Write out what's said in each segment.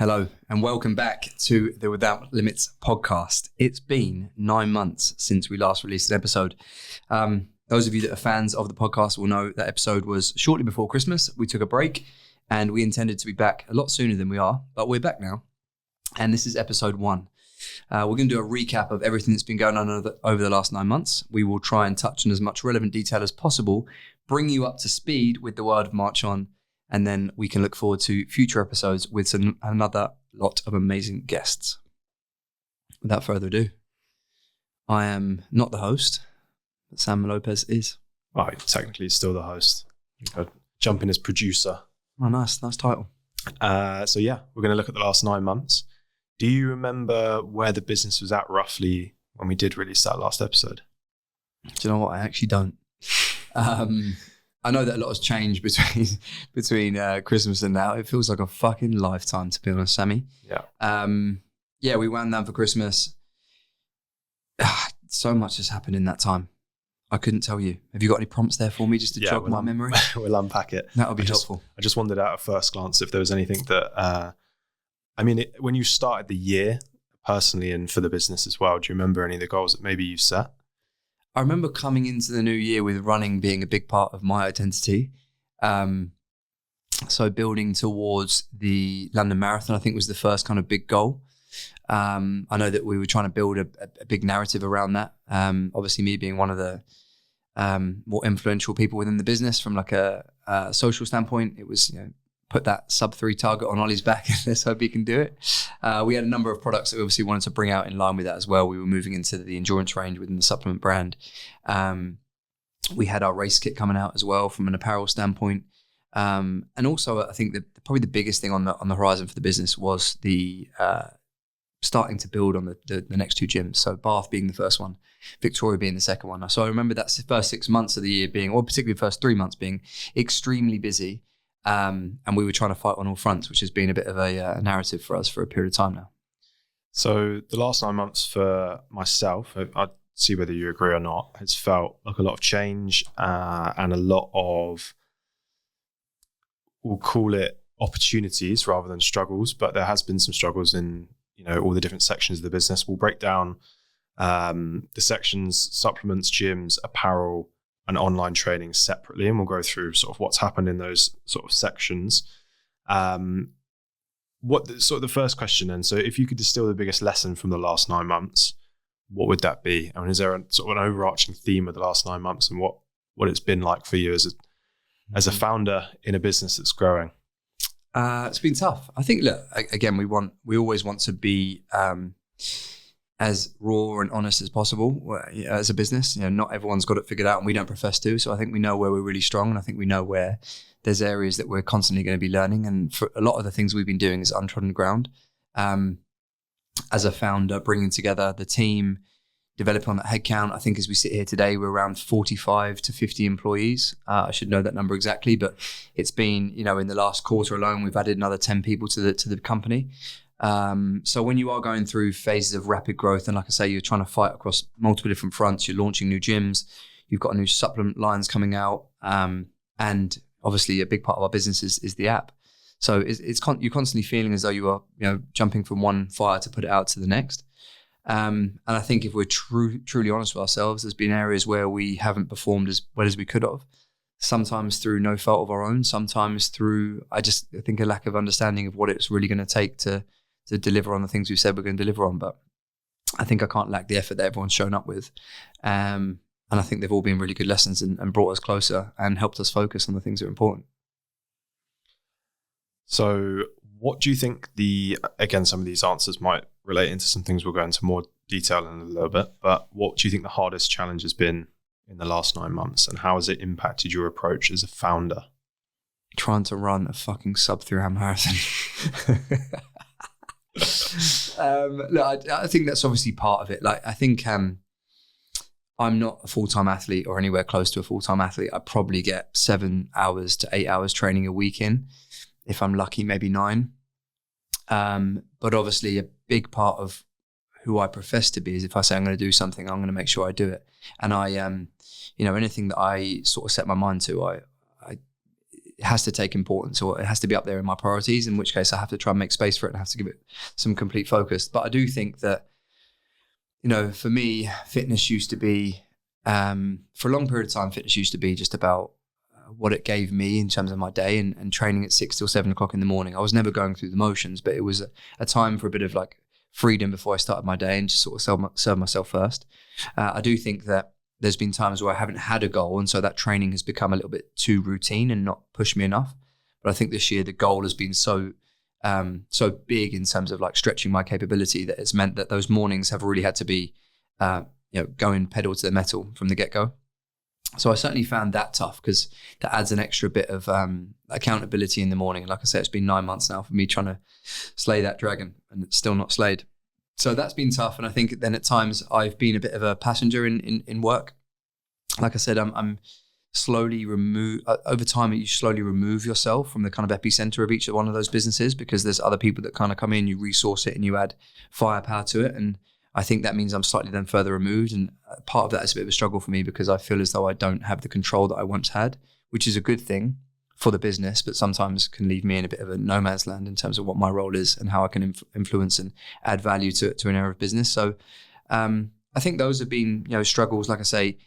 Hello and welcome back to the Without Limits podcast. It's been 9 months since we last released an episode. Those of you that are fans of the podcast will know that episode was shortly before Christmas. We took a break and we intended to be back a lot sooner than we are, but we're back now. And this is episode 1. We're going to do a recap of everything that's been going on over the last 9 months. We will try and touch on as much relevant detail as possible, bring you up to speed with the world of Marchon, and then we can look forward to future episodes with another lot of amazing guests. Without further ado, I am not the host, but Sam Lopez is. Oh, technically still the host. I'd jump in as producer. Oh, nice title. So yeah, we're going to look at the last 9 months. Do you remember where the business was at roughly when we did release that last episode? Do you know what? I actually don't. I know that a lot has changed between Christmas and now. It feels like a fucking lifetime, to be honest, Sammy. Yeah. We wound down for Christmas. So much has happened in that time. I couldn't tell you. Have you got any prompts there for me just to jog my memory? We'll unpack it. That would be helpful. I just wondered at first glance if there was anything that, when you started the year personally and for the business as well, do you remember any of the goals that maybe you set? I remember coming into the new year with running being a big part of my identity. So building towards the London Marathon, I think, was the first kind of big goal. I know that we were trying to build a big narrative around that. Obviously, me being one of the more influential people within the business from like a social standpoint, it was, put that sub-3 target on Ollie's back and let's hope he can do it. We had a number of products that we obviously wanted to bring out in line with that as well. We were moving into the endurance range within the supplement brand. We had our race kit coming out as well from an apparel standpoint. And also, I think probably the biggest thing on the horizon for the business was the starting to build on the next 2 gyms. So Bath being the first one, Victoria being the second one. So I remember that first 6 months of the year being, or particularly the first 3 months being extremely busy. And we were trying to fight on all fronts, which has been a bit of a narrative for us for a period of time now. So the last 9 months for myself, I'd see whether you agree or not, has felt like a lot of change and a lot of, we'll call it opportunities rather than struggles, but there has been some struggles in, all the different sections of the business. We'll break down the sections, supplements, gyms, apparel, and online training separately, and we'll go through sort of what's happened in those sort of sections. The first question then, so if you could distill the biggest lesson from the last 9 months, what would that be? I mean, is there sort of an overarching theme of the last 9 months and what it's been like for you as a founder in a business that's growing? It's been tough. I think, look, again, we always want to be as raw and honest as possible as a business. Not everyone's got it figured out and we don't profess to. So I think we know where we're really strong and I think we know where there's areas that we're constantly going to be learning. And for a lot of the things we've been doing is untrodden ground. As a founder, bringing together the team, developing on that headcount. I think as we sit here today, we're around 45 to 50 employees. I should know that number exactly, but it's been, in the last quarter alone, we've added another 10 people to the company. So when you are going through phases of rapid growth, and like I say, you're trying to fight across multiple different fronts, you're launching new gyms, you've got new supplement lines coming out, and obviously a big part of our business is the app. So you're constantly feeling as though you are, jumping from one fire to put it out to the next. And I think if we're truly honest with ourselves, there's been areas where we haven't performed as well as we could have. Sometimes through no fault of our own, sometimes through, I think, a lack of understanding of what it's really going to take to deliver on the things we've said we're going to deliver on. But I think I can't lack the effort that everyone's shown up with. And I think they've all been really good lessons and brought us closer and helped us focus on the things that are important. So what do you think again, some of these answers might relate into some things we'll go into more detail in a little bit, but what do you think the hardest challenge has been in the last 9 months and how has it impacted your approach as a founder? Trying to run a fucking sub-3 hour marathon. Look, I think that's obviously part of it. Like, I think I'm not a full-time athlete or anywhere close to a full-time athlete. I probably get 7 hours to 8 hours training a week in. If I'm lucky, maybe 9. But obviously a big part of who I profess to be is if I say I'm going to do something, I'm going to make sure I do it. And I, anything that I sort of set my mind to, it it has to take importance, or it has to be up there in my priorities, in which case I have to try and make space for it and have to give it some complete focus. But I do think that, for me, fitness used to be, for a long period of time, fitness used to be just about what it gave me in terms of my day, and training at 6 till 7 o'clock in the morning. I was never going through the motions, but it was a time for a bit of like freedom before I started my day and just sort of serve myself first. I do think that there's been times where I haven't had a goal, and so that training has become a little bit too routine and not pushed me enough. But I think this year the goal has been so big in terms of like stretching my capability that it's meant that those mornings have really had to be, going pedal to the metal from the get-go. So I certainly found that tough, because that adds an extra bit of accountability in the morning. And like I said, it's been 9 months now for me trying to slay that dragon, and it's still not slayed. So that's been tough. And I think then at times I've been a bit of a passenger in work. Like I said, I'm slowly over time, you slowly remove yourself from the kind of epicenter of each one of those businesses, because there's other people that kind of come in, you resource it and you add firepower to it. And I think that means I'm slightly then further removed. And part of that is a bit of a struggle for me, because I feel as though I don't have the control that I once had, which is a good thing for the business, but sometimes can leave me in a bit of a no man's land in terms of what my role is and how I can influence and add value to an area of business. So I think those have been, struggles, like I say,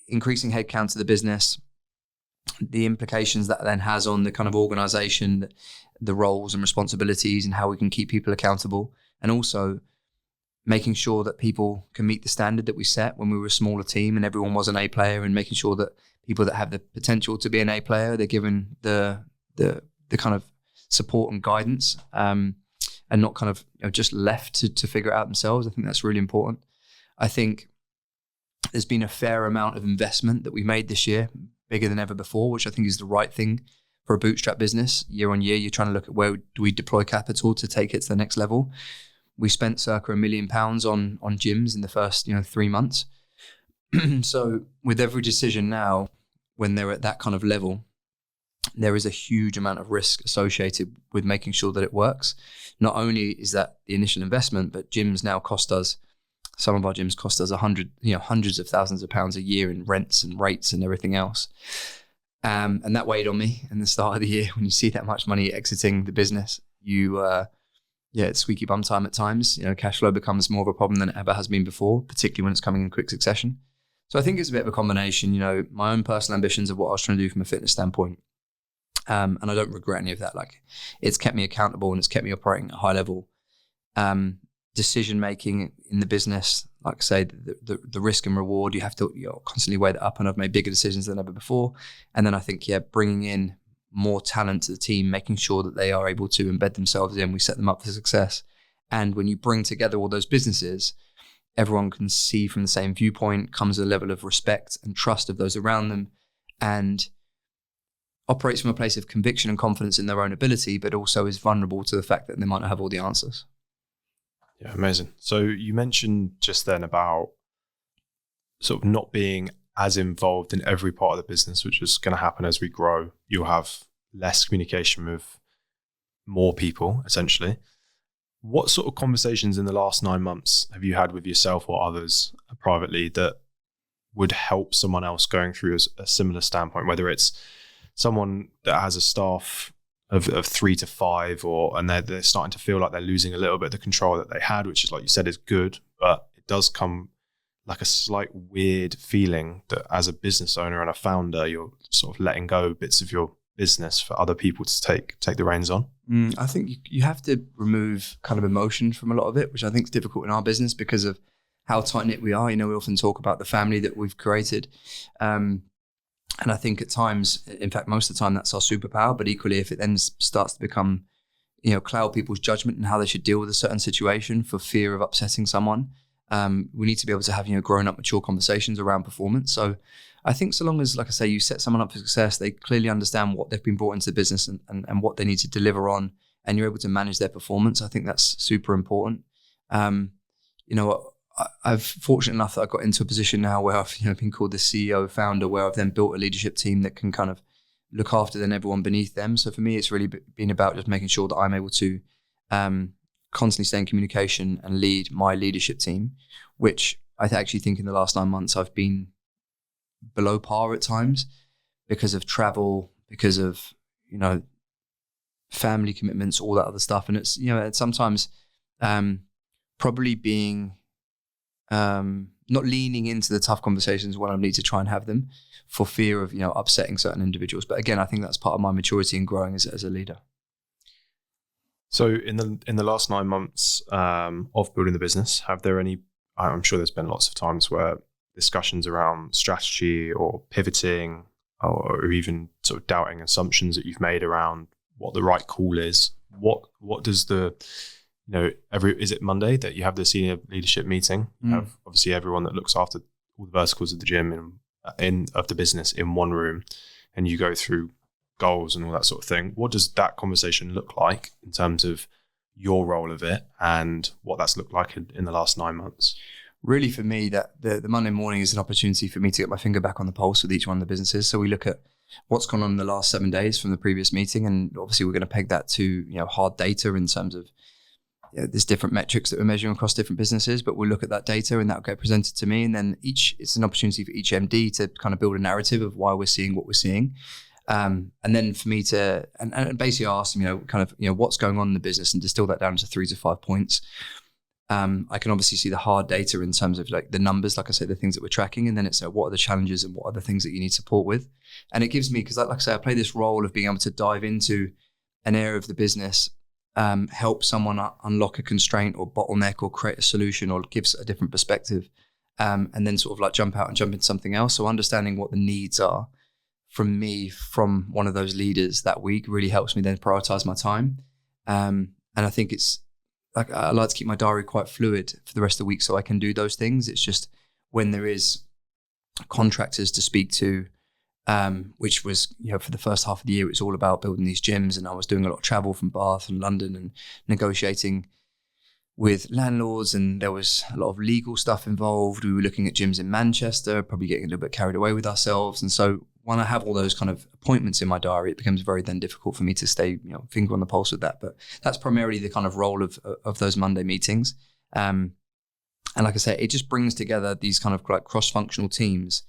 increasing headcount to the business, the implications that then has on the kind of organization, the roles and responsibilities, and how we can keep people accountable, and also making sure that people can meet the standard that we set when we were a smaller team and everyone was an A player, and making sure that people that have the potential to be an A player, they're given the kind of support and guidance, and not kind of just left to figure it out themselves. I think that's really important. I think there's been a fair amount of investment that we made this year, bigger than ever before, which I think is the right thing for a bootstrap business. Year on year, you're trying to look at where do we deploy capital to take it to the next level. We spent circa £1 million on gyms in the first 3 months. So with every decision now, when they're at that kind of level, there is a huge amount of risk associated with making sure that it works. Not only is that the initial investment, but gyms now cost us, some of our gyms cost us hundreds of thousands of pounds a year in rents and rates and everything else. And that weighed on me in the start of the year. When you see that much money exiting the business, it's squeaky bum time at times. Cash flow becomes more of a problem than it ever has been before, particularly when it's coming in quick succession. So I think it's a bit of a combination, my own personal ambitions of what I was trying to do from a fitness standpoint. And I don't regret any of that. Like, it's kept me accountable and it's kept me operating at a high level. Decision making in the business, like I say, the risk and reward, you have to constantly weigh that up, and I've made bigger decisions than ever before. And then I think, bringing in more talent to the team, making sure that they are able to embed themselves in, we set them up for success. And when you bring together all those businesses, everyone can see from the same viewpoint, comes a level of respect and trust of those around them, and operates from a place of conviction and confidence in their own ability, but also is vulnerable to the fact that they might not have all the answers. Yeah, amazing. So you mentioned just then about sort of not being as involved in every part of the business, which is going to happen as we grow. You'll have less communication with more people, essentially. What sort of conversations in the last 9 months have you had with yourself or others privately that would help someone else going through a similar standpoint, whether it's someone that has a staff of 3 to 5, and they're starting to feel like they're losing a little bit of the control that they had, which is, like you said, is good, but it does come like a slight weird feeling that as a business owner and a founder, you're sort of letting go bits of your business for other people to take the reins on. I think you have to remove kind of emotion from a lot of it, which I think is difficult in our business because of how tight-knit we are. We often talk about the family that we've created. And I think at times, in fact, most of the time, that's our superpower. But equally, if it then starts to become, cloud people's judgment and how they should deal with a certain situation for fear of upsetting someone, we need to be able to have, grown up, mature conversations around performance. So I think so long as, like I say, you set someone up for success, they clearly understand what they've been brought into the business and what they need to deliver on, and you're able to manage their performance. I think that's super important. I've fortunate enough that I got into a position now where I've been called the CEO founder, where I've then built a leadership team that can kind of look after then everyone beneath them. So for me, it's really been about just making sure that I'm able to constantly stay in communication and lead my leadership team, which I actually think in the last 9 months I've been below par at times because of travel, because of, family commitments, all that other stuff. And it's, it's sometimes probably being, not leaning into the tough conversations when I need to try and have them for fear of, upsetting certain individuals. But again, I think that's part of my maturity and growing as a leader. So in the last 9 months of building the business, have there any, I'm sure there's been lots of times where discussions around strategy or pivoting or even sort of doubting assumptions that you've made around what the right call is. What does the, is it Monday that you have the senior leadership meeting? You have obviously everyone that looks after all the verticals of the gym of the business in one room, and you go through goals and all that sort of thing. What does that conversation look like in terms of your role of it and what that's looked like in the last 9 months? Really, for me, that the Monday morning is an opportunity for me to get my finger back on the pulse with each one of the businesses. So we look at what's gone on in the last 7 days from the previous meeting, and obviously we're going to peg that to hard data in terms of there's different metrics that we're measuring across different businesses, but we'll look at that data and that'll get presented to me, and then it's an opportunity for each MD to kind of build a narrative of why we're seeing what we're seeing. And then for me to and basically ask them, what's going on in the business and distill that down to 3 to 5 points. I can obviously see the hard data in terms of like the numbers, like I say, the things that we're tracking, and then it's what are the challenges and what are the things that you need support with. And it gives me, because like I say, I play this role of being able to dive into an area of the business, help someone unlock a constraint or bottleneck or create a solution or gives a different perspective, and then sort of like jump out and jump into something else. So understanding what the needs are from one of those leaders that week really helps me then prioritize my time. And I think it's like, I like to keep my diary quite fluid for the rest of the week so I can do those things. It's just when there is contractors to speak to, which was, for the first half of the year, it was all about building these gyms, and I was doing a lot of travel from Bath and London and negotiating with landlords, and there was a lot of legal stuff involved. We were looking at gyms in Manchester, probably getting a little bit carried away with ourselves. And so when I have all those kind of appointments in my diary, it becomes very then difficult for me to stay, finger on the pulse with that. But that's primarily the kind of role of those Monday meetings. And like I say, it just brings together these kind of like cross-functional teams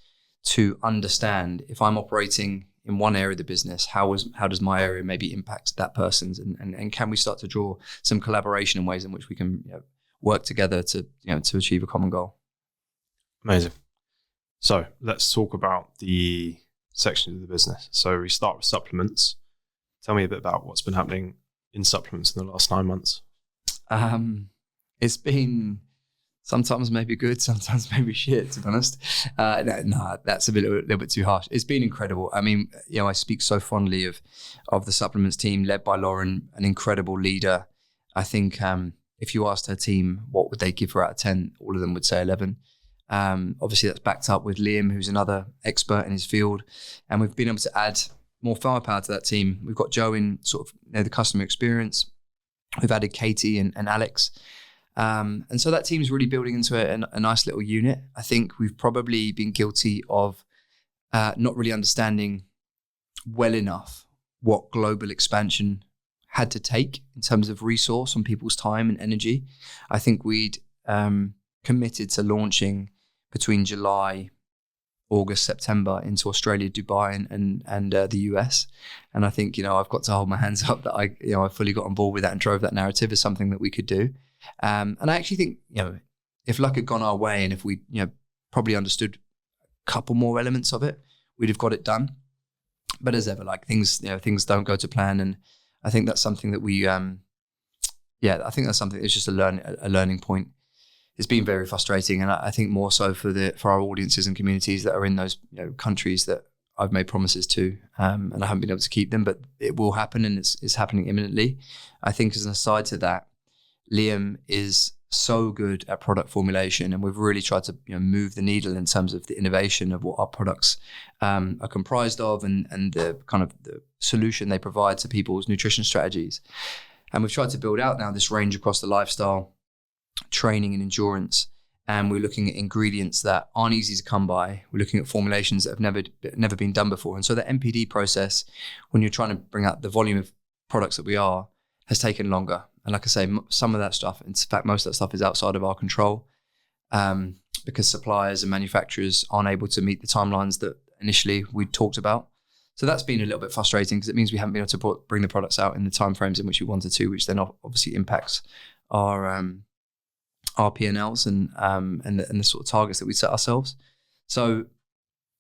to understand if I'm operating in one area of the business, how does my area maybe impact that person's, and can we start to draw some collaboration in ways in which we can work together to achieve a common goal. Amazing. So let's talk about the section of the business. So we start with supplements. Tell me a bit about what's been happening in supplements in the last 9 months. It's been sometimes maybe good, sometimes maybe shit, to be honest. No, that's a little bit too harsh. It's been incredible. I mean, I speak so fondly of the supplements team led by Lauren, an incredible leader. I think if you asked her team what would they give her out of 10, all of them would say 11. Obviously, that's backed up with Liam, who's another expert in his field. And we've been able to add more firepower to that team. We've got Joe in sort of the customer experience. We've added Katie and Alex. And so that team's really building into a nice little unit. I think we've probably been guilty of not really understanding well enough what global expansion had to take in terms of resource on people's time and energy. I think we'd committed to launching between July, August, September into Australia, Dubai, and the US. And I think, I've got to hold my hands up that I fully got on board with that and drove that narrative as something that we could do. And I actually think, if luck had gone our way and if we, probably understood a couple more elements of it, we'd have got it done. But as ever, like things don't go to plan. And I think that's something that we, I think that's something that's just a learning point. It's been very frustrating. And I think more so for our audiences and communities that are in those countries that I've made promises to, and I haven't been able to keep them, but it will happen, and it's happening imminently. I think as an aside to that, Liam is so good at product formulation, and we've really tried to move the needle in terms of the innovation of what our products are comprised of, and the kind of the solution they provide to people's nutrition strategies. And we've tried to build out now this range across the lifestyle, training and endurance, and we're looking at ingredients that aren't easy to come by. We're looking at formulations that have never been done before. And so the NPD process, when you're trying to bring out the volume of products that we are, has taken longer. And like I say, some of that stuff, in fact, most of that stuff is outside of our control, because suppliers and manufacturers aren't able to meet the timelines that initially we talked about. So that's been a little bit frustrating because it means we haven't been able to bring the products out in the timeframes in which we wanted to, which then obviously impacts our P&Ls and the sort of targets that we set ourselves. So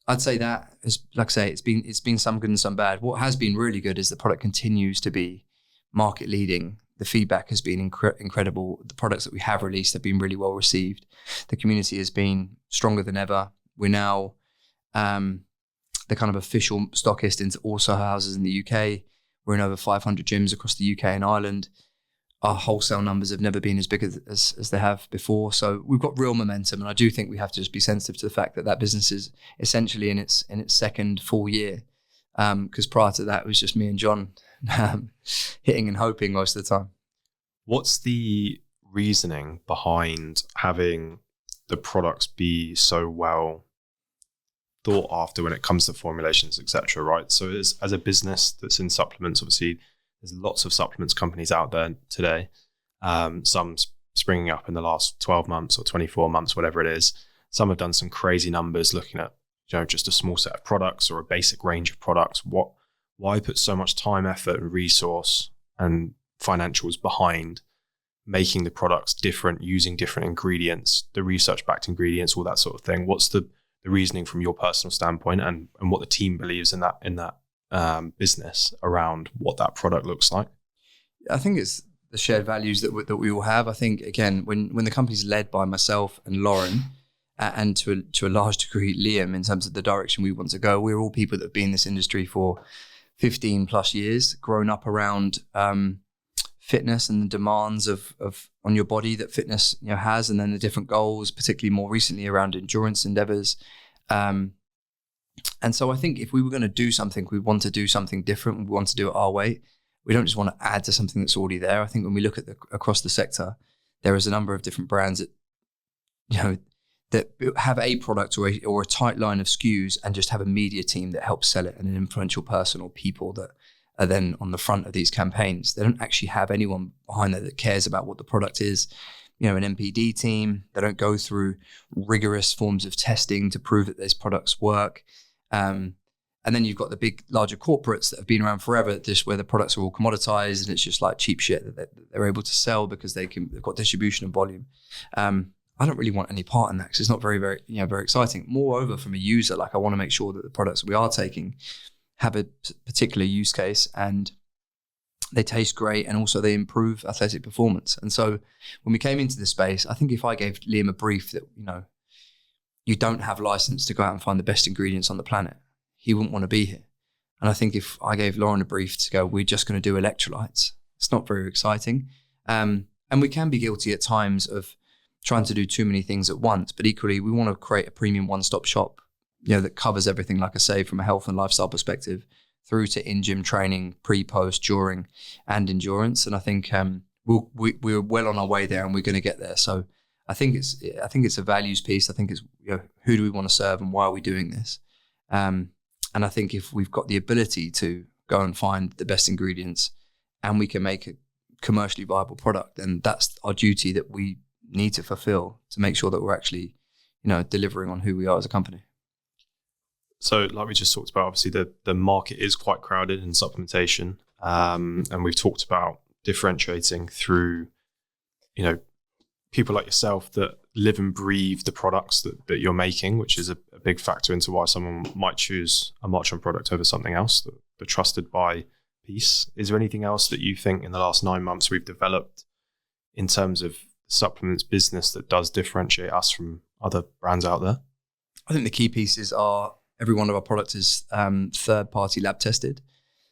I'd say that is, like I say, it's been some good and some bad. What has been really good is the product continues to be market leading. The feedback has been incredible. The products that we have released have been really well received. The community has been stronger than ever. We're now the kind of official stockist into all Soho houses in the UK. We're in over 500 gyms across the UK and Ireland. Our wholesale numbers have never been as big as they have before. So we've got real momentum. And I do think we have to just be sensitive to the fact that business is essentially in its second full year. Because prior to that, it was just me and John hitting and hoping most of the time. What's the reasoning behind having the products be so well thought after when it comes to formulations, etc., right? So as a business that's in supplements, obviously, there's lots of supplements companies out there today. Some springing up in the last 12 months or 24 months, whatever it is. Some have done some crazy numbers looking at, just a small set of products or a basic range of products. Why put so much time, effort, and resource and financials behind making the products different, using different ingredients, the research-backed ingredients, all that sort of thing? What's the reasoning from your personal standpoint and what the team believes in that business around what that product looks like? I think it's the shared values that we all have. I think, again, when the company's led by myself and Lauren, and to a large degree Liam, in terms of the direction we want to go, we're all people that have been in this industry for 15 plus years, grown up around fitness and the demands of on your body that fitness has, and then the different goals, particularly more recently around endurance endeavors. And so I think if we were going to do something, we want to do something different. We want to do it our way. We don't just want to add to something that's already there. I think when we look at across the sector, there is a number of different brands that that have a product or a tight line of SKUs and just have a media team that helps sell it and an influential person or people that are then on the front of these campaigns. They don't actually have anyone behind there that cares about what the product is. An MPD team. They don't go through rigorous forms of testing to prove that these products work. And then you've got the big, larger corporates that have been around forever, just where the products are all commoditized and it's just like cheap shit that they're able to sell because they've got distribution and volume. I don't really want any part in that because it's not very, very, very exciting. Moreover, from a user, I want to make sure that the products we are taking have a particular use case and they taste great, and also they improve athletic performance. And so when we came into this space, I think if I gave Liam a brief that, you don't have license to go out and find the best ingredients on the planet, he wouldn't want to be here. And I think if I gave Lauren a brief to go, we're just going to do electrolytes, it's not very exciting. And we can be guilty at times of trying to do too many things at once, but equally we want to create a premium one-stop shop, that covers everything, like I say, from a health and lifestyle perspective through to in-gym training, pre, post, during, and endurance. And I think we're well on our way there, and we're going to get there. So I think it's a values piece. I think it's who do we want to serve and why are we doing this? And I think if we've got the ability to go and find the best ingredients and we can make a commercially viable product, then that's our duty that we need to fulfill to make sure that we're actually, delivering on who we are as a company. So like we just talked about, obviously the market is quite crowded in supplementation. And we've talked about differentiating through, people like yourself that live and breathe the products that you're making, which is a big factor into why someone might choose a Marchon product over something else, the trusted by piece. Is there anything else that you think in the last 9 months we've developed in terms of supplements business that does differentiate us from other brands out there? I think the key pieces are every one of our products is third-party lab tested.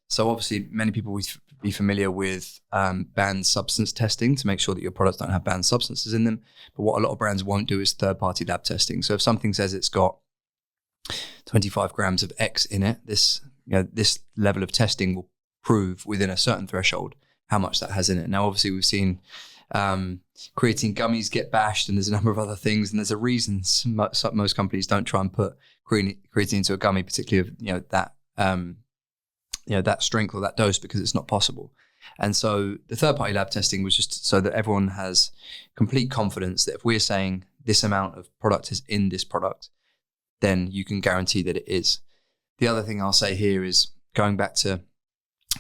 So obviously many people would be familiar with banned substance testing to make sure that your products don't have banned substances in them. But what a lot of brands won't do is third-party lab testing. So if something says it's got 25 grams of X in it, this level of testing will prove within a certain threshold how much that has in it. Now, obviously we've seen creatine gummies get bashed, and there's a number of other things, and there's a reason most companies don't try and put creatine into a gummy, particularly of that strength or that dose, because it's not possible. And so the third-party lab testing was just so that everyone has complete confidence that if we're saying this amount of product is in this product, then you can guarantee that it is. The other thing I'll say here is going back to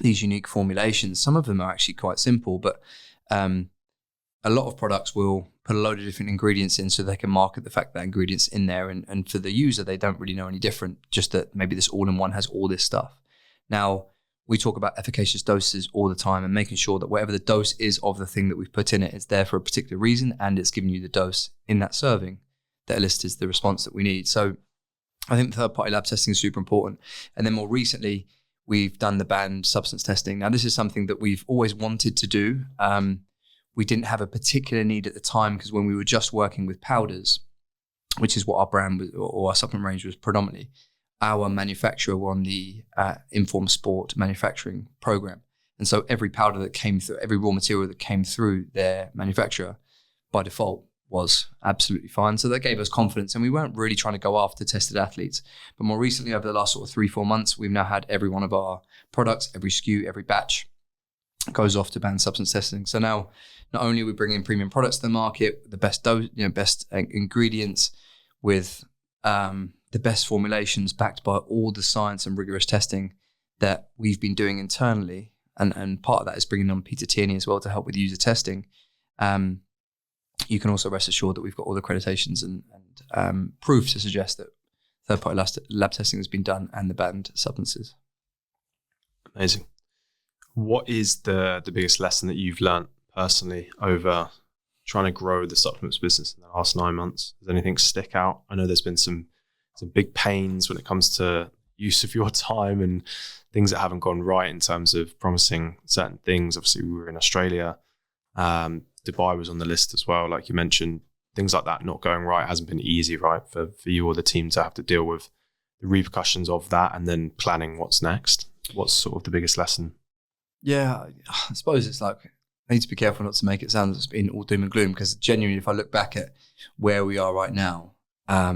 these unique formulations, some of them are actually quite simple, but a lot of products will put a load of different ingredients in so they can market the fact that ingredients in there. And for the user, they don't really know any different, just that maybe this all-in-one has all this stuff. Now, we talk about efficacious doses all the time and making sure that whatever the dose is of the thing that we've put in it, it's there for a particular reason and it's giving you the dose in that serving that elicits the response that we need. So I think third-party lab testing is super important. And then more recently, we've done the banned substance testing. Now, this is something that we've always wanted to do. We didn't have a particular need at the time because when we were just working with powders, which is what our brand was, or our supplement range was predominantly, our manufacturer were on the Informed Sport manufacturing program. And so every powder that came through, every raw material that came through their manufacturer by default was absolutely fine. So that gave us confidence, and we weren't really trying to go after tested athletes. But more recently, over the last sort of 3-4 months, we've now had every one of our products, every SKU, every batch goes off to banned substance testing. So now, not only are we bringing premium products to the market, the best dose, best ingredients with the best formulations backed by all the science and rigorous testing that we've been doing internally. And part of that is bringing on Peter Tierney as well to help with user testing. You can also rest assured that we've got all the accreditations and proof to suggest that third-party lab testing has been done and the banned substances. Amazing. What is the biggest lesson that you've learned personally over trying to grow the supplements business in the last 9 months? Does anything stick out? I know there's been some big pains when it comes to use of your time and things that haven't gone right in terms of promising certain things. Obviously, we were in Australia. Dubai was on the list as well. Like you mentioned, things like that not going right hasn't been easy, right? For you or the team to have to deal with the repercussions of that and then planning what's next. What's sort of the biggest lesson? Yeah, I suppose it's like, I need to be careful not to make it sound as being all doom and gloom, because genuinely, if I look back at where we are right now, I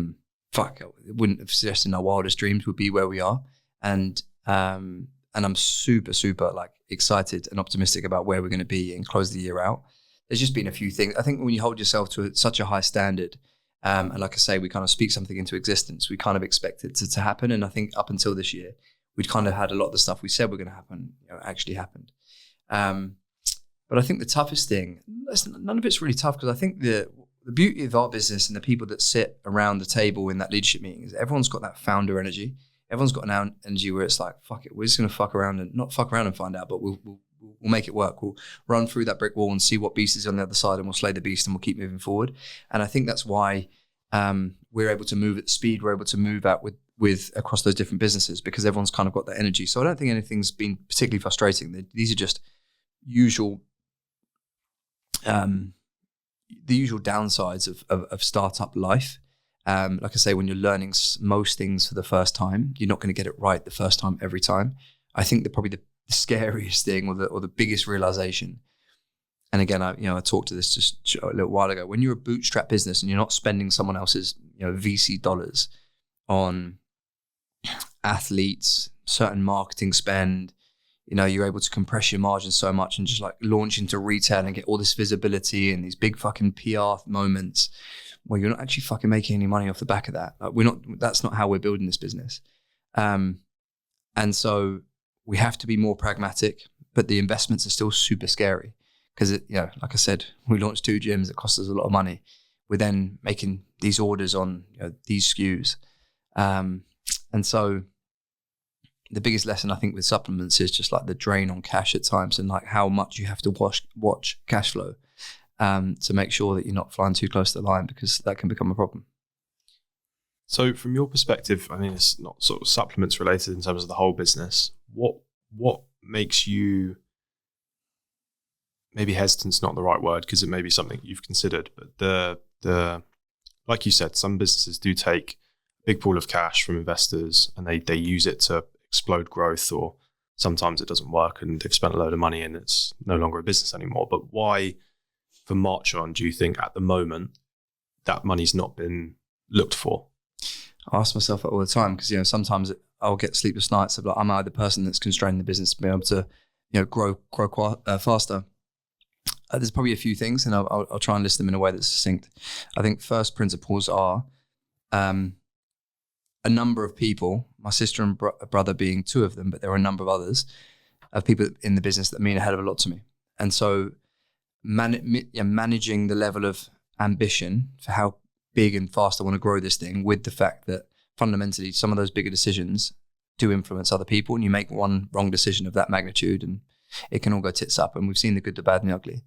wouldn't have suggested in our wildest dreams would be where we are. And I'm super, super like excited and optimistic about where we're going to be and close the year out. There's just been a few things. I think when you hold yourself to such a high standard, and like I say, we kind of speak something into existence, we kind of expect it to happen. And I think up until this year, we'd kind of had a lot of the stuff we said were going to happen, actually happened. But I think the toughest thing, none of it's really tough, because I think the beauty of our business and the people that sit around the table in that leadership meeting is everyone's got that founder energy. Everyone's got an energy where it's like, fuck it, we're just going to not fuck around and find out, but we'll make it work. We'll run through that brick wall and see what beast is on the other side, and we'll slay the beast and we'll keep moving forward. And I think that's why we're able to move at speed. We're able to move out with across those different businesses, because everyone's kind of got that energy. So I don't think anything's been particularly frustrating. These are just the usual downsides of startup life. Like I say, when you're learning most things for the first time, you're not going to get it right the first time every time. I think probably the scariest thing or the biggest realization, and again, I talked to this just a little while ago, when you're a bootstrap business and you're not spending someone else's VC dollars on athletes, certain marketing spend, you're able to compress your margins so much and just like launch into retail and get all this visibility and these big fucking PR moments where you're not actually fucking making any money off the back of that. Like that's not how we're building this business. And so we have to be more pragmatic, but the investments are still super scary because like I said, we launched 2 gyms. It cost us a lot of money. We're then making these orders on these SKUs. And so the biggest lesson I think with supplements is just like the drain on cash at times, and like how much you have to watch cash flow to make sure that you're not flying too close to the line, because that can become a problem. So from your perspective, I mean, it's not sort of supplements related in terms of the whole business. What makes you, maybe hesitant's not the right word because it may be something you've considered, but the like you said, some businesses do take a big pool of cash from investors and they use it to explode growth, or sometimes it doesn't work and they've spent a load of money and it's no longer a business anymore. But why, for Marchon, do you think at the moment that money's not been looked for? I ask myself that all the time, because sometimes I'll get sleepless nights of like, am I the person that's constraining the business to be able to grow faster? There's probably a few things, and I'll try and list them in a way that's succinct. I think first principles are a number of people, my sister and brother being two of them, but there are a number of others, of people in the business that mean a hell of a lot to me. And so managing the level of ambition for how big and fast I want to grow this thing, with the fact that fundamentally some of those bigger decisions do influence other people, and you make one wrong decision of that magnitude and it can all go tits up. And we've seen the good, the bad and the ugly.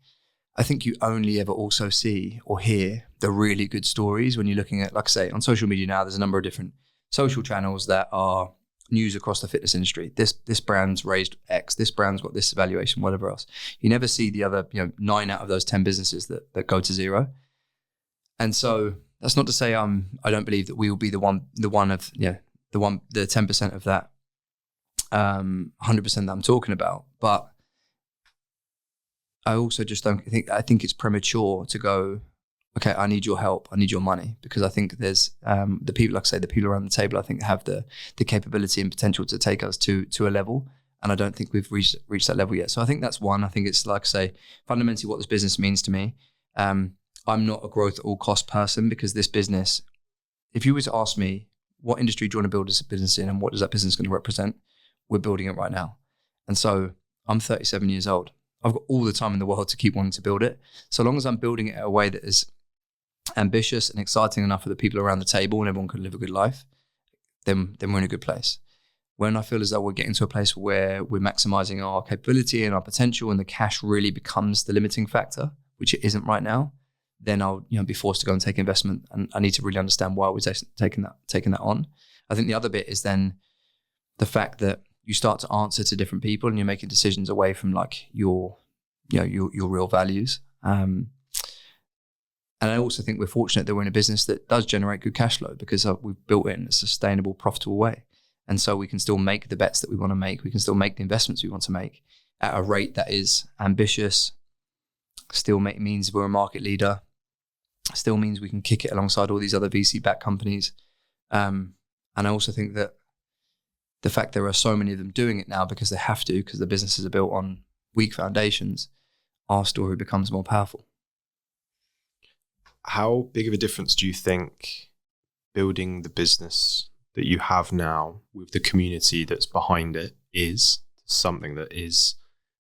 I think you only ever also see or hear the really good stories when you're looking at, like I say, on social media now, there's a number of different social channels that are news across the fitness industry. This brand's raised X, this brand's got this valuation, whatever else. You never see the other, 9 out of those 10 businesses that go to zero. And so that's not to say I don't believe that we will be the 10% of that 100% that I'm talking about. But I also just don't think, I think it's premature to go, okay, I need your help, I need your money, because I think there's the people, like I say, the people around the table, I think have the capability and potential to take us to a level. And I don't think we've reached that level yet. So I think that's one. I think it's, like I say, fundamentally what this business means to me. I'm not a growth at all cost person, because this business, if you were to ask me, what industry do you want to build this business in and what is that business going to represent? We're building it right now. And so I'm 37 years old. I've got all the time in the world to keep wanting to build it. So long as I'm building it in a way that is ambitious and exciting enough for the people around the table and everyone can live a good life, then we're in a good place. When I feel as though we're getting to a place where we're maximizing our capability and our potential and the cash really becomes the limiting factor, which it isn't right now, then I'll be forced to go and take investment, and I need to really understand why we're taking that on. I think the other bit is then the fact that you start to answer to different people and you're making decisions away from like your real values. And I also think we're fortunate that we're in a business that does generate good cash flow, because we've built it in a sustainable, profitable way. And so we can still make the bets that we want to make. We can still make the investments we want to make at a rate that is ambitious, still means we're a market leader, still means we can kick it alongside all these other VC-backed companies. And I also think that the fact there are so many of them doing it now because they have to, because the businesses are built on weak foundations, our story becomes more powerful. How big of a difference do you think building the business that you have now with the community that's behind it is something that is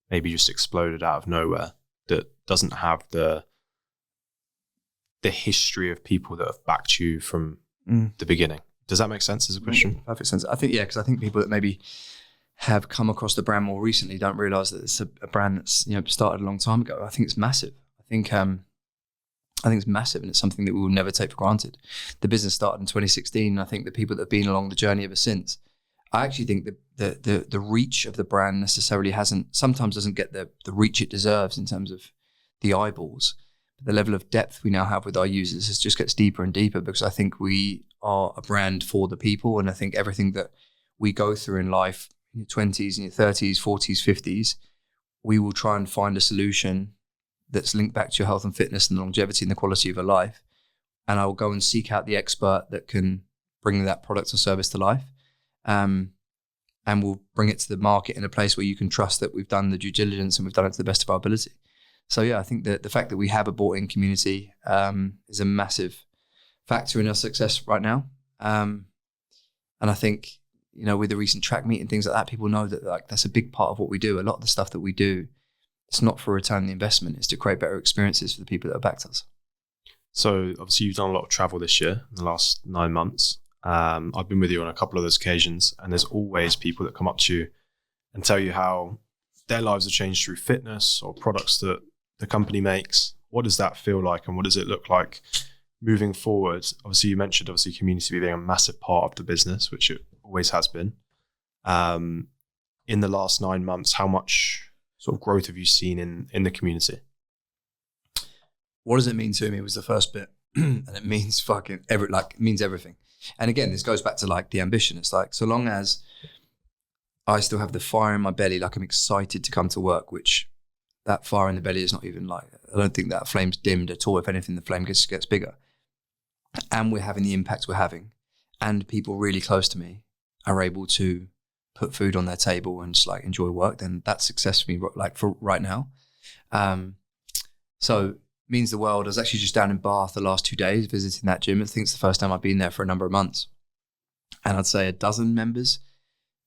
maybe just exploded out of nowhere, that doesn't have the history of people that have backed you from the beginning? Does that make sense as a question? Perfect sense. I think, yeah, because I think people that maybe have come across the brand more recently don't realize that it's a brand that's started a long time ago. I think it's massive. I think it's massive, and it's something that we will never take for granted. The business started in 2016. And I think the people that have been along the journey ever since, I actually think that the reach of the brand necessarily sometimes doesn't get the reach it deserves in terms of the eyeballs. But the level of depth we now have with our users just gets deeper and deeper, because I think we are a brand for the people. And I think everything that we go through in life, in your 20s, in your 30s, 40s, 50s, we will try and find a solution that's linked back to your health and fitness and the longevity and the quality of your life. And I will go and seek out the expert that can bring that product or service to life. And we'll bring it to the market in a place where you can trust that we've done the due diligence and we've done it to the best of our ability. So yeah, I think that the fact that we have a bought-in community is a massive factor in our success right now. And I think, with the recent track meet and things like that, people know that that's a big part of what we do. A lot of the stuff that we do, it's not for return on the investment, it's to create better experiences for the people that have backed us. So obviously you've done a lot of travel this year, in the last 9 months. I've been with you on a couple of those occasions, and there's always people that come up to you and tell you how their lives have changed through fitness or products that the company makes. What does that feel like, and what does it look like moving forward? Obviously you mentioned community being a massive part of the business, which it always has been. In the last 9 months, how much sort of growth have you seen in the community? What does it mean to me was the first bit. And it means it means everything. And again, this goes back to the ambition. It's so long as I still have the fire in my belly, I'm excited to come to work, which that fire in the belly is not even I don't think that flame's dimmed at all. If anything, the flame gets bigger. And we're having the impact we're having. And people really close to me are able to put food on their table and just enjoy work, then that's success for me for right now. So it means the world. I was actually just down in Bath the last 2 days visiting that gym. I think it's the first time I've been there for a number of months. And I'd say a dozen members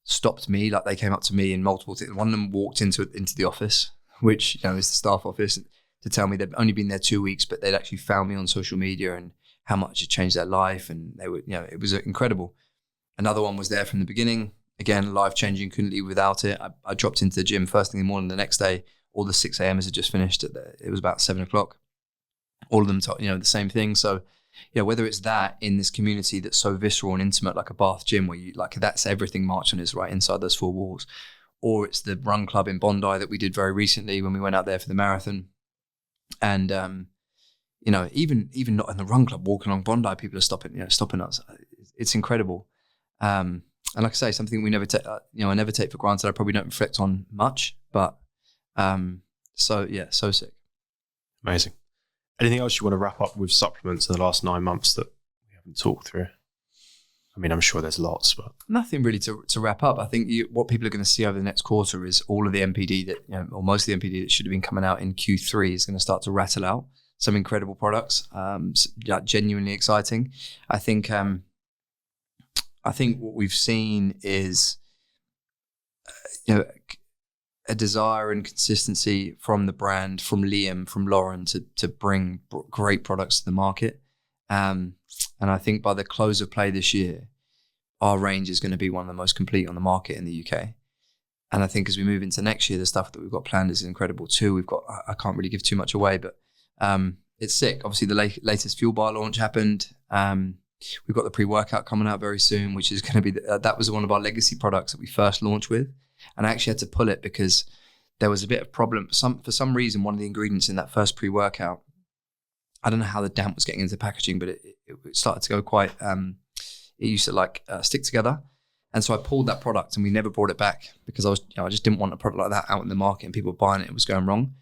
stopped me. Like they came up to me in multiple things. One of them walked into the office, which, is the staff office, to tell me they'd only been there 2 weeks, but they'd actually found me on social media and how much it changed their life. And they were, it was incredible. Another one was there from the beginning. Again, life-changing, couldn't leave without it. I dropped into the gym first thing in the morning the next day. All the 6 a.m.ers had just finished. It was about 7 o'clock. All of them, the same thing. So, whether it's that in this community that's so visceral and intimate, like a Bath gym, where you that's everything Marchon is right inside those 4 walls, or it's the run club in Bondi that we did very recently when we went out there for the marathon. And, even not in the run club, walking along Bondi, people are stopping us. It's incredible. And like I say, something we never take, I never take for granted. I probably don't reflect on much, but so sick. Amazing. Anything else you want to wrap up with supplements in the last 9 months that we haven't talked through? I mean, I'm sure there's lots, but nothing really to wrap up. I think what people are going to see over the next quarter is all of the MPD that, or most of the MPD that should have been coming out in Q3 is going to start to rattle out some incredible products, genuinely exciting. I think what we've seen is, a desire and consistency from the brand, from Liam, from Lauren to bring great products to the market. And I think by the close of play this year, our range is going to be one of the most complete on the market in the UK. And I think as we move into next year, the stuff that we've got planned is incredible too. I can't really give too much away, but it's sick. Obviously, the latest Fuel Bar launch happened. We've got the pre-workout coming out very soon, which is going to be, that was one of our legacy products that we first launched with. And I actually had to pull it because there was a bit of problem. For some reason, one of the ingredients in that first pre-workout, I don't know how the damp was getting into the packaging, but it started to go quite, it used to stick together. And so I pulled that product and we never brought it back because I just didn't want a product like that out in the market and people buying it. It was going wrong.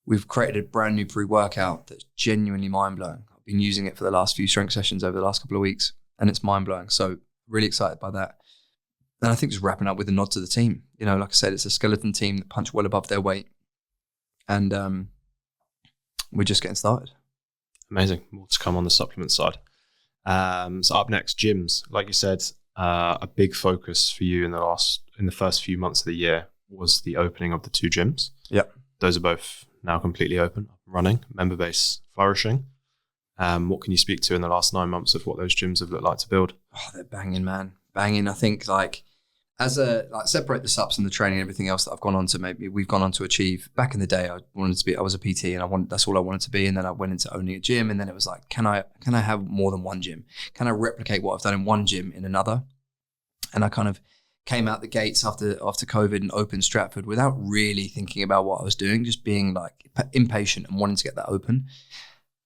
We've created a brand new pre-workout that's genuinely mind-blowing. I've been using it for the last few strength sessions over the last couple of weeks and it's mind-blowing. So really excited by that. And I think just wrapping up with a nod to the team. Like I said, it's a skeleton team that punch well above their weight. And we're just getting started. Amazing. More to come on the supplement side. So up next, gyms. Like you said, a big focus for you in the first few months of the year was the opening of the 2 gyms. Yep. Those are both now completely open, running, member base flourishing. What can you speak to in the last 9 months of what those gyms have looked like to build? Oh, they're banging, man. Banging. I think separate the subs and the training and everything else that I've gone on to we've gone on to achieve. Back in the day, I was a PT and that's all I wanted to be. And then I went into owning a gym and then it was like, can I have more than one gym? Can I replicate what I've done in one gym in another? And I kind of came out the gates after COVID and opened Stratford without really thinking about what I was doing, just being impatient and wanting to get that open.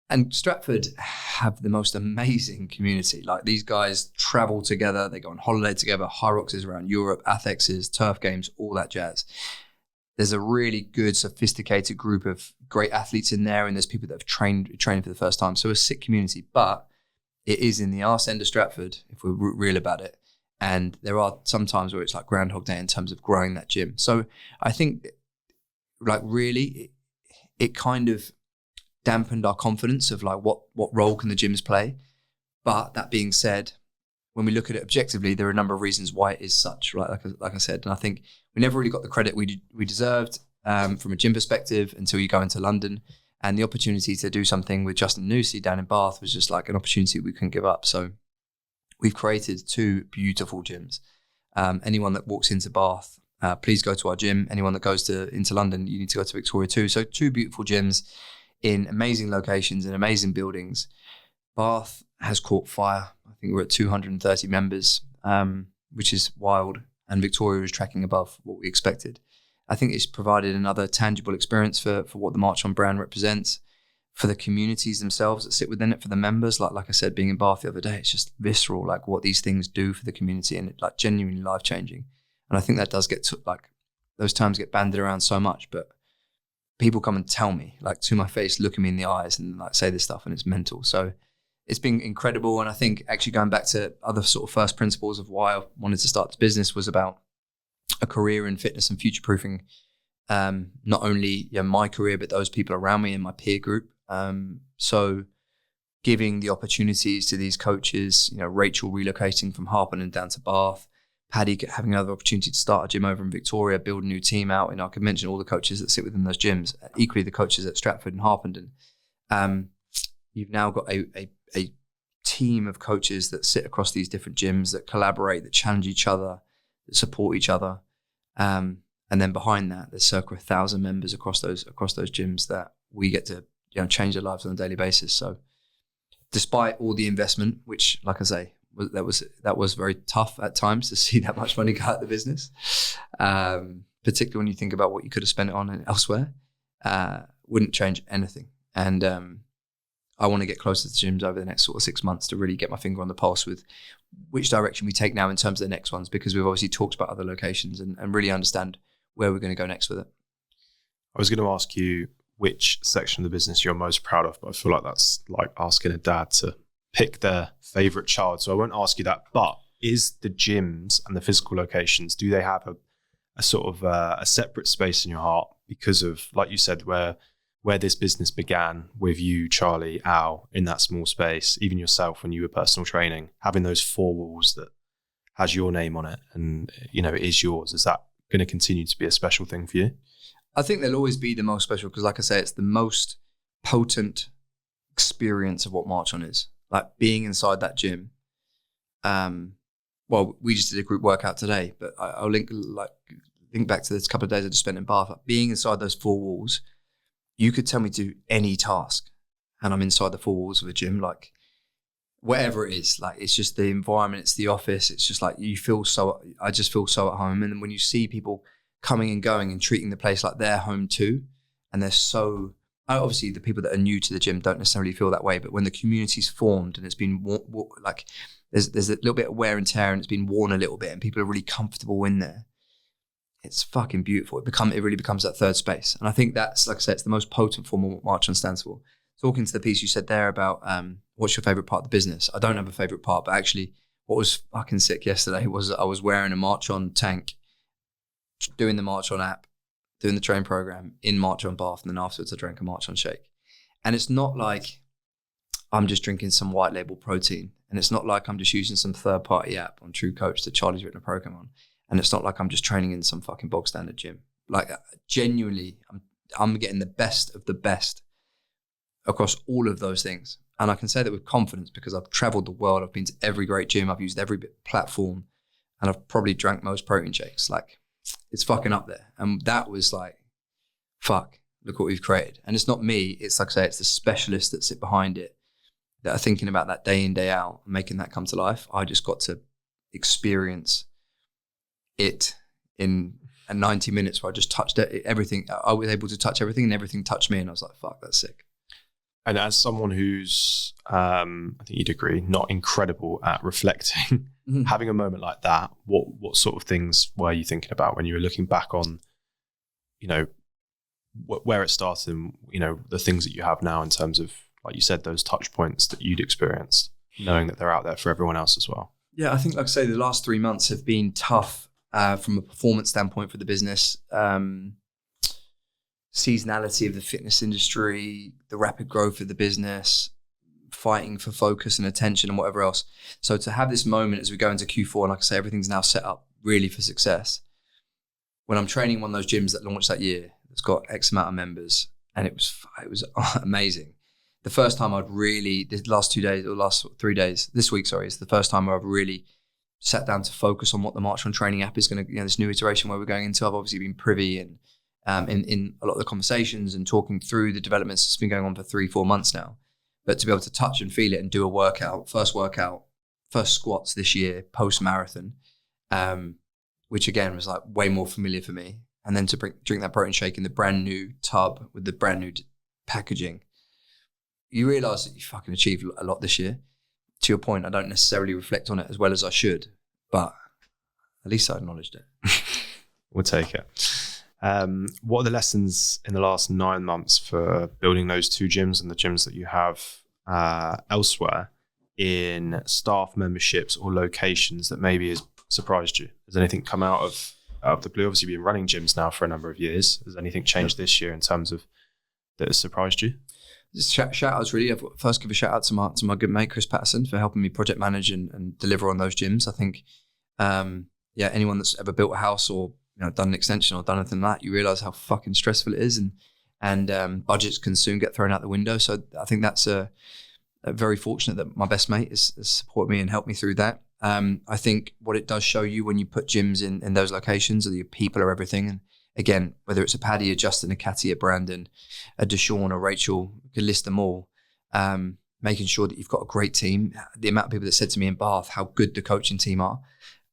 And Stratford have the most amazing community. These guys travel together, they go on holiday together, High Rocks is around Europe, Athex is, turf games, all that jazz. There's a really good, sophisticated group of great athletes in there, and there's people that have trained for the first time. So a sick community, but it is in the arse end of Stratford, if we're real about it. And there are some times where it's like Groundhog Day in terms of growing that gym. So I think really it kind of dampened our confidence of what role can the gyms play. But that being said, when we look at it objectively, there are a number of reasons why it is such, right? Like I said, and I think we never really got the credit we deserved from a gym perspective until you go into London. And the opportunity to do something with Justin Newsey down in Bath was just an opportunity we couldn't give up. So we've created 2 beautiful gyms. Anyone that walks into Bath, please go to our gym. Anyone that goes into London, you need to go to Victoria too. So 2 beautiful gyms in amazing locations and amazing buildings. Bath has caught fire. I think we're at 230 members, which is wild. And Victoria is tracking above what we expected. I think it's provided another tangible experience for what the Marchon brand represents, for the communities themselves that sit within it, for the members. Like I said, being in Bath the other day, it's just visceral, what these things do for the community and genuinely life-changing. And I think that does get those terms get banded around so much, but people come and tell me, to my face, look at me in the eyes and say this stuff, and it's mental. So it's been incredible. And I think actually going back to other sort of first principles of why I wanted to start this business was about a career in fitness and future-proofing, not only my career, but those people around me in my peer group. So giving the opportunities to these coaches, Rachel relocating from Harpenden down to Bath, Paddy having another opportunity to start a gym over in Victoria, build a new team out. And I could mention all the coaches that sit within those gyms, equally the coaches at Stratford and Harpenden. You've now got a team of coaches that sit across these different gyms, that collaborate, that challenge each other, that support each other. And then behind that, there's circa 1,000 members across those gyms that we get to change their lives on a daily basis. So despite all the investment, which, like I say, that was very tough at times to see that much money go out of the business, particularly when you think about what you could have spent it on elsewhere, wouldn't change anything. And I want to get closer to gyms over the next sort of 6 months to really get my finger on the pulse with which direction we take now in terms of the next ones, because we've obviously talked about other locations and really understand where we're going to go next with it. I was going to ask you which section of the business you're most proud of, but I feel like that's like asking a dad to pick their favorite child. So I won't ask you that, but is the gyms and the physical locations, do they have a sort of a separate space in your heart because of, like you said, where this business began with you, Charlie, Al, in that small space, even yourself when you were personal training, having those 4 walls that has your name on it and, it is yours. Is that going to continue to be a special thing for you? I think they'll always be the most special because, like I say, it's the most potent experience of what Marchon is. Like being inside that gym. Well, we just did a group workout today, but I'll link back to this couple of days I just spent in Bath. Like being inside those 4 walls, you could tell me to do any task and I'm inside the 4 walls of a gym, like whatever it is. Like it's just the environment, it's the office. It's just like I just feel so at home. And then when you see people coming and going and treating the place like their home too, and they're so, obviously the people that are new to the gym don't necessarily feel that way, but when the community's formed and it's been like there's a little bit of wear and tear and it's been worn a little bit and people are really comfortable in there, it's fucking beautiful. It really becomes that third space. And I think that's, like I said, it's the most potent form of what Marchon stands for. Talking to the piece you said there about what's your favorite part of the business, I don't have a favorite part, but actually what was fucking sick yesterday was I was wearing a Marchon tank, doing the Marchon app, doing the train program in Marchon bath, and then afterwards I drank a Marchon shake. And it's not like I'm just drinking some white label protein, and it's not like I'm just using some third party app on True Coach that Charlie's written a program on, and it's not like I'm just training in some fucking bog standard gym. Like genuinely, I'm getting the best of the best across all of those things. And I can say that with confidence because I've traveled the world, I've been to every great gym, I've used every platform, and I've probably drank most protein shakes. Like, it's fucking up there. And that was like, fuck, look what we've created. And it's not me, it's like I say, it's the specialists that sit behind it that are thinking about that day in, day out, and making that come to life. I just got to experience it in 90 minutes where I just touched everything. I was able to touch everything and everything touched me. And I was like, fuck, that's sick. And as someone who's, I think you'd agree, not incredible at reflecting, having a moment like that, what sort of things were you thinking about when you were looking back on, where it started and, the things that you have now in terms of, like you said, those touch points that you'd experienced, knowing that they're out there for everyone else as well? Yeah, I think, like I say, the last 3 months have been tough from a performance standpoint for the business. Seasonality of the fitness industry, the rapid growth of the business, fighting for focus and attention and whatever else. So to have this moment as we go into Q4, and like I say, everything's now set up really for success. When I'm training one of those gyms that launched that year, it's got X amount of members, and it was amazing. The first time the last 2 days or last 3 days, this week, sorry, is the first time where I've really sat down to focus on what the Marchon training app is going to, this new iteration where we're going into. I've obviously been privy and in a lot of the conversations and talking through the developments. It's been going on for 3-4 months now, but to be able to touch and feel it and do a workout, first squats this year, post-marathon, which again was like way more familiar for me. And then to drink that protein shake in the brand new tub with the brand new packaging, you realize that you fucking achieved a lot this year. To your point, I don't necessarily reflect on it as well as I should, but at least I acknowledged it. We'll take it. What are the lessons in the last 9 months for building those 2 gyms and the gyms that you have elsewhere in staff memberships or locations that maybe has surprised you? Has anything come out of the blue? Obviously, you've been running gyms now for a number of years. Has anything changed this year in terms of that has surprised you? Just shout outs really. I've got first give a shout out to my good mate Chris Patterson for helping me project manage and deliver on those gyms. I think, anyone that's ever built a house or done an extension or done anything like that, you realize how fucking stressful it is, and budgets can soon get thrown out the window. So I think that's a very fortunate that my best mate has supported me and helped me through that. I think what it does show you when you put gyms in those locations, that your people are everything. And again, whether it's a Paddy, a Justin, a Catty, a Brandon, a Deshaun, or Rachel, you can list them all. Making sure that you've got a great team. The amount of people that said to me in Bath how good the coaching team are.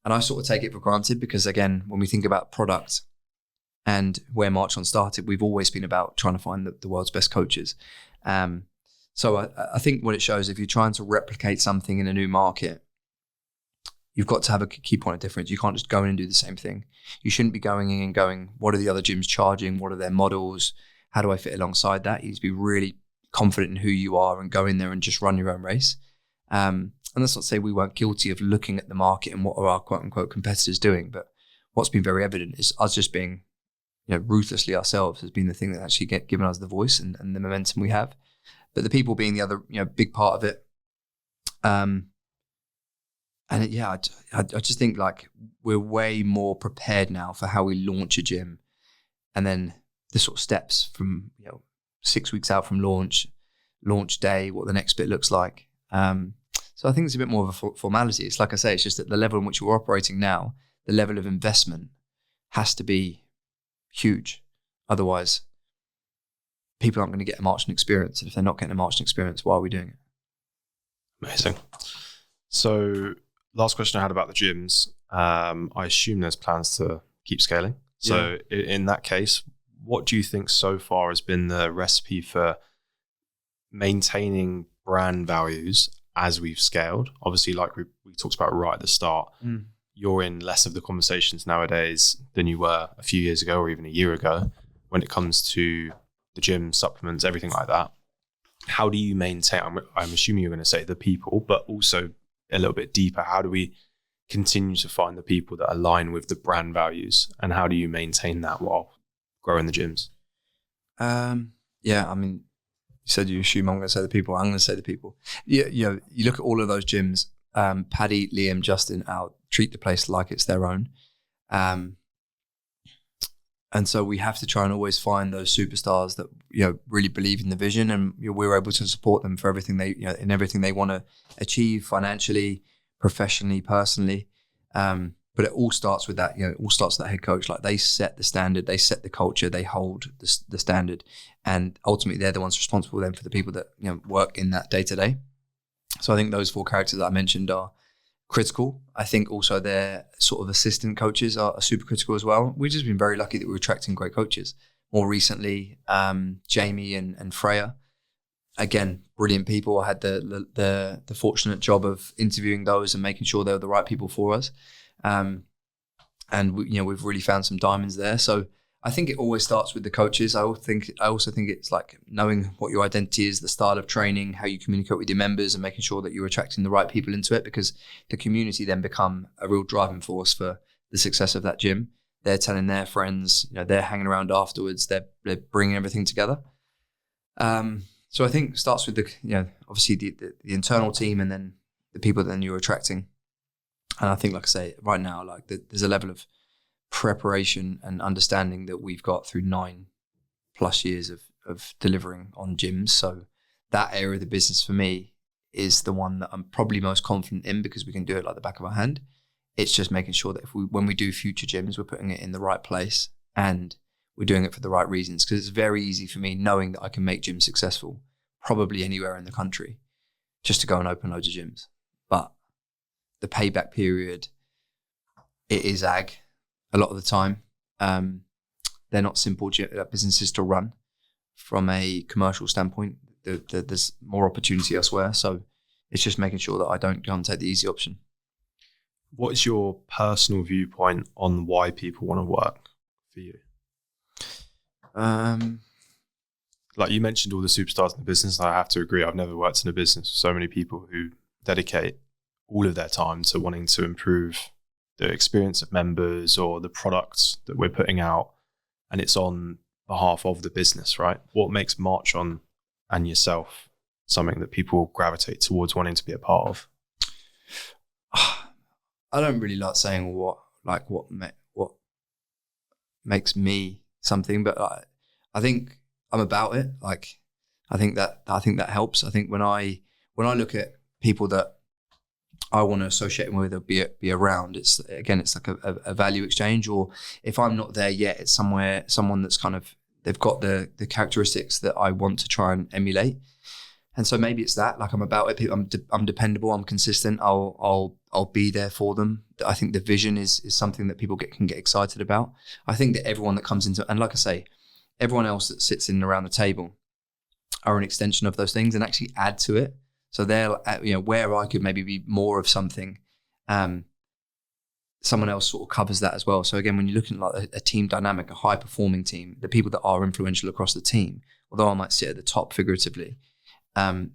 And I sort of take it for granted because, again, when we think about product and where Marchon started, we've always been about trying to find the world's best coaches. So I think what it shows, if you're trying to replicate something in a new market, you've got to have a key point of difference. You can't just go in and do the same thing. You shouldn't be going in and going, what are the other gyms charging? What are their models? How do I fit alongside that? You need to be really confident in who you are and go in there and just run your own race. And that's not to say we weren't guilty of looking at the market and what are our quote unquote competitors doing. But what's been very evident is us just being ruthlessly ourselves has been the thing that actually given us the voice and the momentum we have. But the people being the other big part of it. I just think like we're way more prepared now for how we launch a gym, and then the sort of steps from 6 weeks out from launch day, what the next bit looks like. So I think it's a bit more of a formality. It's like I say, it's just that the level in which we're operating now, the level of investment has to be huge. Otherwise, people aren't going to get a Marchon experience. And if they're not getting a Marchon experience, why are we doing it? Amazing. So last question I had about the gyms. I assume there's plans to keep scaling. So in that case, what do you think so far has been the recipe for maintaining brand values as we've scaled? Obviously, like we talked about right at the start, you're in less of the conversations nowadays than you were a few years ago or even a year ago when it comes to the gym, supplements, everything like that. How do you maintain, I'm assuming you're going to say the people, but also a little bit deeper, how do we continue to find the people that align with the brand values, and how do you maintain that while growing the gyms? You said you assume I'm going to say the people. I'm going to say the people. You look at all of those gyms, Paddy, Liam, Justin, treat the place like it's their own. And so we have to try and always find those superstars that really believe in the vision, and we're able to support them for everything they in everything they want to achieve financially, professionally, personally. But it all starts with that. It all starts with that head coach. Like, they set the standard, they set the culture, they hold the standard, and ultimately they're the ones responsible then for the people that work in that day to day. So I think those four characters that I mentioned are critical. I think also their sort of assistant coaches are super critical as well. We've just been very lucky that we're attracting great coaches. More recently, Jamie and Freya, again, brilliant people. I had the fortunate job of interviewing those and making sure they were the right people for us. And we've really found some diamonds there. So I think it always starts with the coaches. I also think it's like knowing what your identity is, the style of training, how you communicate with your members, and making sure that you're attracting the right people into it, because the community then become a real driving force for the success of that gym. They're telling their friends, they're hanging around afterwards, they're bringing everything together. So I think it starts with obviously the internal team, and then the people that then you're attracting. And I think, like I say, right now, there's a level of preparation and understanding that we've got through 9+ years of delivering on gyms. So that area of the business for me is the one that I'm probably most confident in, because we can do it like the back of our hand. It's just making sure that when we do future gyms, we're putting it in the right place and we're doing it for the right reasons. Because it's very easy for me, knowing that I can make gyms successful, probably anywhere in the country, just to go and open loads of gyms. But the payback period, it is ag a lot of the time. They're not simple businesses to run from a commercial standpoint. There's more opportunity elsewhere. So it's just making sure that I don't go and take the easy option. What is your personal viewpoint on why people want to work for you? Like you mentioned all the superstars in the business, and I have to agree, I've never worked in a business with so many people who dedicate all of their time to wanting to improve the experience of members or the products that we're putting out, and it's on behalf of the business, right? What makes Marchon and yourself something that people gravitate towards wanting to be a part of? I don't really like saying what makes me something, but I think I'm about it. Like, I think that helps. I think when I look at people that I want to associate with or be around, it's like a value exchange. Or if I'm not there yet, it's someone that's kind of, they've got the characteristics that I want to try and emulate. And so maybe it's that, like, I'm about it. I'm dependable. I'm consistent. I'll be there for them. I think the vision is something that people can get excited about. I think that everyone that comes into, and like I say, everyone else that sits in around the table are an extension of those things and actually add to it. So they're, where I could maybe be more of something, someone else sort of covers that as well. So again, when you're looking at like a team dynamic, a high performing team, the people that are influential across the team, although I might sit at the top figuratively,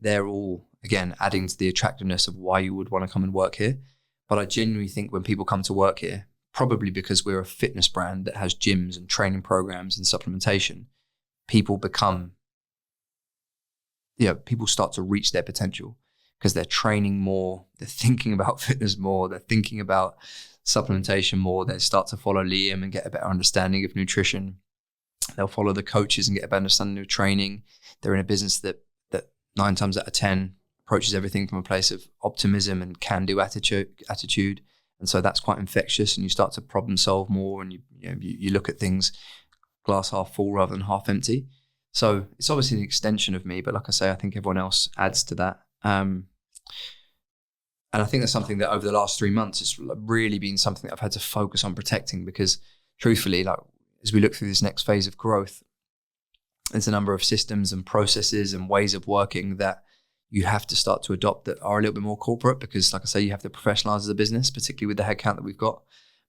they're all, again, adding to the attractiveness of why you would want to come and work here. But I genuinely think when people come to work here, probably because we're a fitness brand that has gyms and training programs and supplementation, people start to reach their potential because they're training more, they're thinking about fitness more, they're thinking about supplementation more, they start to follow Liam and get a better understanding of nutrition. They'll follow the coaches and get a better understanding of training. They're in a business that 9 times out of 10 approaches everything from a place of optimism and can-do attitude. And so that's quite infectious, and you start to problem solve more, and you look at things glass half full rather than half empty. So it's obviously an extension of me, but like I say, I think everyone else adds to that. And I think that's something that over the last 3 months has really been something that I've had to focus on protecting, because truthfully, like, as we look through this next phase of growth, there's a number of systems and processes and ways of working that you have to start to adopt that are a little bit more corporate, because like I say, you have to professionalize as a business, particularly with the headcount that we've got.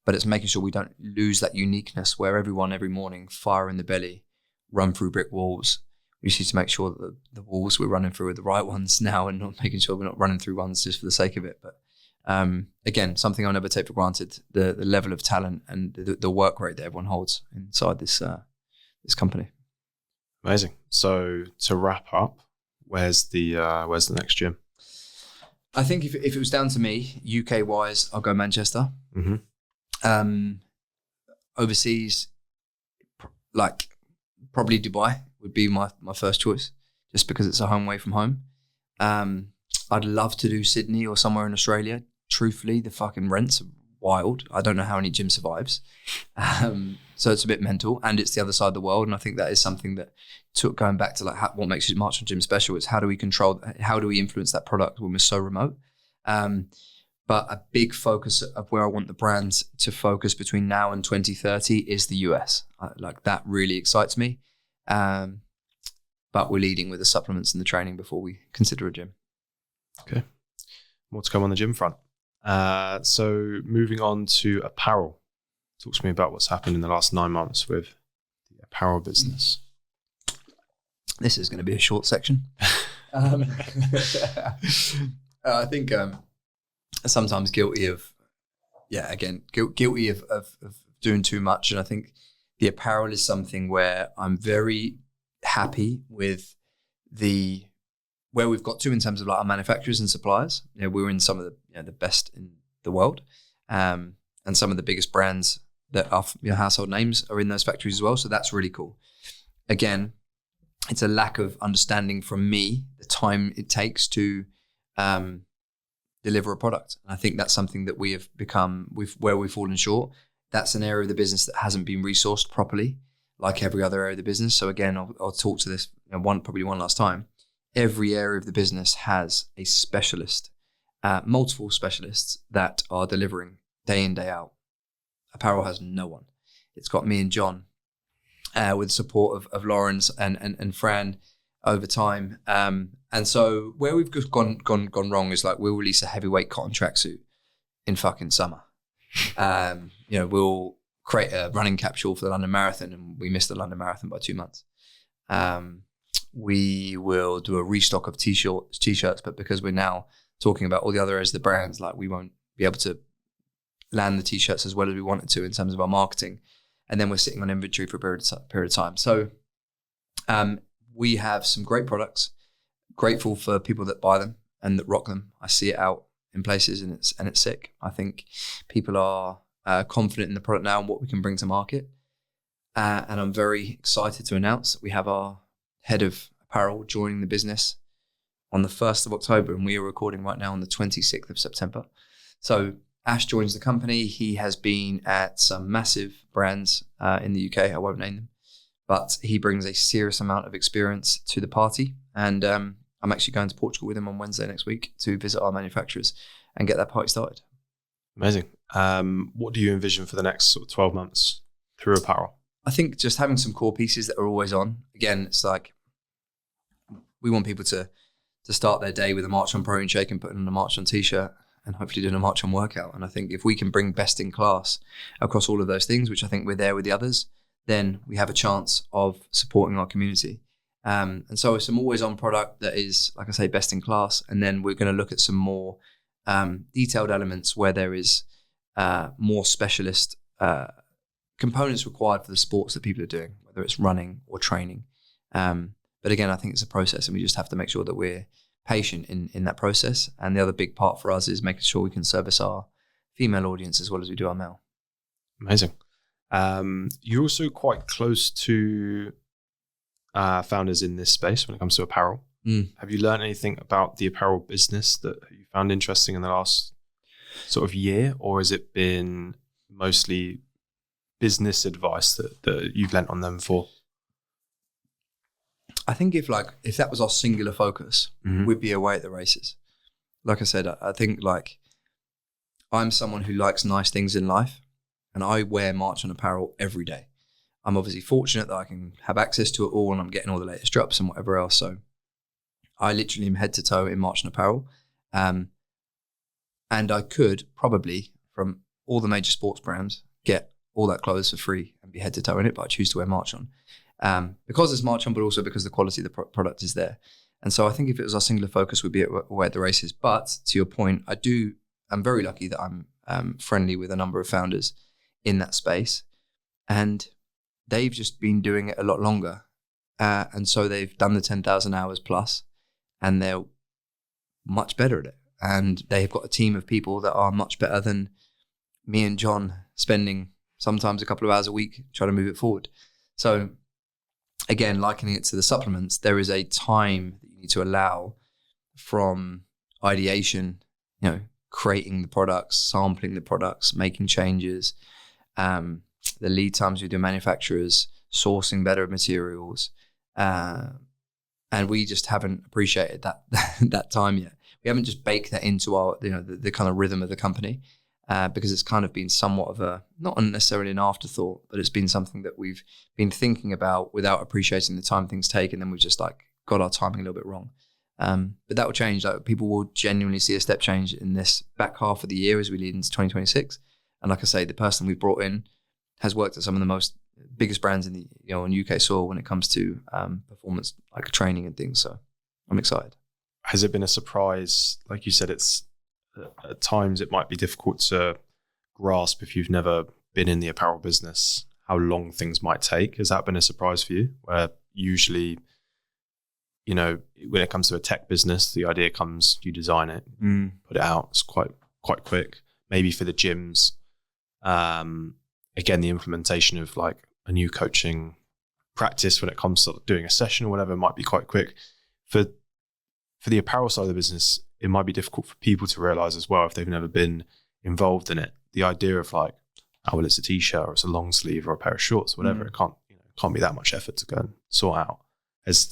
But it's making sure we don't lose that uniqueness where everyone every morning, fire in the belly, run through brick walls. We just need to make sure that the walls we're running through are the right ones now, and not making sure we're not running through ones just for the sake of it. But again, something I'll never take for granted, the level of talent and the work rate that everyone holds inside this company. Amazing. So to wrap up, where's the next gym? I think if it was down to me, UK wise, I'll go Manchester. Mm-hmm. Overseas, like probably Dubai would be my first choice, just because it's a home away from home. I'd love to do Sydney or somewhere in Australia. Truthfully, the fucking rents are wild. I don't know how any gym survives. So it's a bit mental, and it's the other side of the world. And I think that is something that going back to like what makes Marchon Gym special is how do we influence that product when we're so remote? But a big focus of where I want the brands to focus between now and 2030 is the US. Like, that really excites me. But we're leading with the supplements and the training before we consider a gym. Okay. More to come on the gym front. So moving on to apparel. Talk to me about what's happened in the last 9 months with the apparel business. This is going to be a short section. I think sometimes guilty of doing too much. And I think the apparel is something where I'm very happy with where we've got to in terms of like our manufacturers and suppliers. We're in some of the best in the world, and some of the biggest brands that are household names are in those factories as well. So that's really cool. Again, it's a lack of understanding from me, the time it takes to deliver a product. And I think that's something that we have become, where we've fallen short. That's an area of the business that hasn't been resourced properly, like every other area of the business. So again, I'll talk to this probably one last time. Every area of the business has a specialist, multiple specialists that are delivering day in, day out. Apparel has no one. It's got me and John, with support of Lawrence and Fran over time. And so where we've just gone wrong is like, we'll release a heavyweight cotton tracksuit in fucking summer. We'll create a running capsule for the London Marathon, and we missed the London Marathon by 2 months. We will do a restock of t-shirts, but because we're now talking about all the other areas of the brands, like, we won't be able to land the t-shirts as well as we wanted to in terms of our marketing. And then we're sitting on inventory for a period of time. So we have some great products. grateful for people that buy them and that rock them. I see it out in places and it's sick. I think people are confident in the product now and what we can bring to market. And I'm very excited to announce that we have our head of apparel joining the business on the 1st of October, and we are recording right now on the 26th of September. So Ash joins the company. He has been at some massive brands in the UK. I won't name them, but he brings a serious amount of experience to the party. And I'm actually going to Portugal with him on Wednesday next week to visit our manufacturers and get that party started. Amazing. What do you envision for the next sort of 12 months through apparel? I think just having some core pieces that are always on. Again, it's like we want people to start their day with a Marchon protein shake and putting on a Marchon t-shirt and hopefully doing a Marchon workout. And I think if we can bring best in class across all of those things, which I think we're there with the others, then we have a chance of supporting our community. And so some always on product that is, like I say, best in class. And then we're going to look at some more detailed elements where there is more specialist components required for the sports that people are doing, whether it's running or training. But again, I think it's a process and we just have to make sure that we're patient in that process. And the other big part for us is making sure we can service our female audience as well as we do our male. Amazing. You're also quite close to founders in this space when it comes to apparel. Have you learned anything about the apparel business that you found interesting in the last sort of year, or has it been mostly business advice that you've lent on them for? I think if that was our singular focus, we'd be away at the races. Like I said, I think like I'm someone who likes nice things in life, and I wear Marchon apparel every day. I'm obviously fortunate that I can have access to it all, and I'm getting all the latest drops and whatever else. So I literally am head to toe in Marchon apparel. And I could probably, from all the major sports brands, get all that clothes for free and be head to toe in it, but I choose to wear Marchon. Because it's Marchon, but also because the quality of the product is there. And so I think if it was our singular focus, we'd be away at the races. But to your point, I'm very lucky that I'm friendly with a number of founders in that space. And they've just been doing it a lot longer. And so they've done the 10,000 hours plus, and they're much better at it. And they've got a team of people that are much better than me and John spending sometimes a couple of hours a week trying to move it forward. So again, likening it to the supplements, there is a time that you need to allow from ideation, creating the products, sampling the products, making changes, the lead times with your manufacturers, sourcing better materials. And we just haven't appreciated that time yet. We haven't just baked that into our, the kind of rhythm of the company. Because it's kind of been somewhat of not necessarily an afterthought, but it's been something that we've been thinking about without appreciating the time things take. And then we've just got our timing a little bit wrong. But that will change. People will genuinely see a step change in this back half of the year as we lead into 2026. And like I say, the person we've brought in has worked at some of the biggest brands in the, on UK soil when it comes to performance, like training and things. So I'm excited. Has it been a surprise? Like you said, at times it might be difficult to grasp if you've never been in the apparel business, how long things might take. Has that been a surprise for you? Where usually, when it comes to a tech business, the idea comes, you design it, put it out. It's quite quick. Maybe for the gyms, again, the implementation of like a new coaching practice when it comes to doing a session or whatever might be quite quick. For the apparel side of the business, it might be difficult for people to realize as well if they've never been involved in it. The idea of like, oh, well, it's a t-shirt or it's a long sleeve or a pair of shorts, whatever. It can't be that much effort to go and sort out.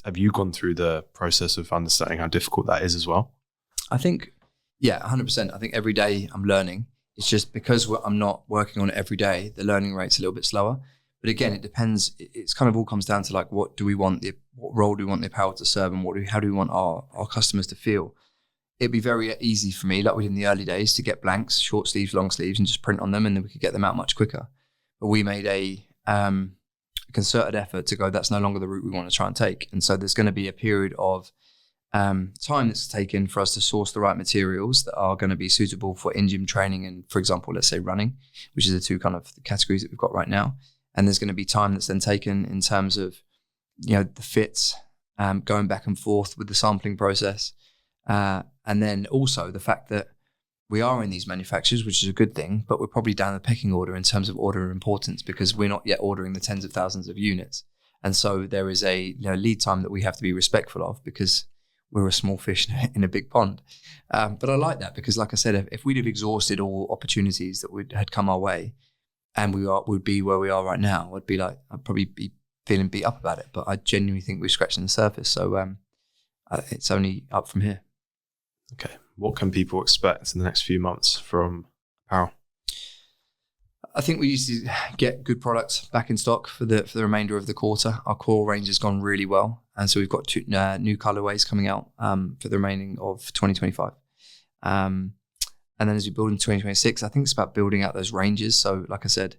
Have you gone through the process of understanding how difficult that is as well? I think, 100%. I think every day I'm learning. It's just because I'm not working on it every day, the learning rate's a little bit slower. But again, it depends. It's kind of all comes down to like, what role do we want the apparel to serve, and how do we want our customers to feel? It'd be very easy for me, like we did in the early days, to get blanks, short sleeves, long sleeves, and just print on them, and then we could get them out much quicker. But we made a concerted effort to go, that's no longer the route we want to try and take. And so there's going to be a period of time that's taken for us to source the right materials that are going to be suitable for in-gym training and, for example, let's say running, which is the two kind of categories that we've got right now. And there's going to be time that's then taken in terms of, the fits going back and forth with the sampling process. And then also the fact that we are in these manufacturers, which is a good thing, but we're probably down the pecking order in terms of order of importance because we're not yet ordering the tens of thousands of units. And so there is a lead time that we have to be respectful of because we're a small fish in a big pond. But I like that because, like I said, if we'd have exhausted all opportunities that had come our way and would be where we are right now, I'd probably be feeling beat up about it. But I genuinely think we're scratching the surface. So it's only up from here. Okay. What can people expect in the next few months from apparel? I think we used to get good products back in stock for the remainder of the quarter. Our core range has gone really well. And so we've got two new colorways coming out for the remaining of 2025. And then as we build in 2026, I think it's about building out those ranges. So like I said,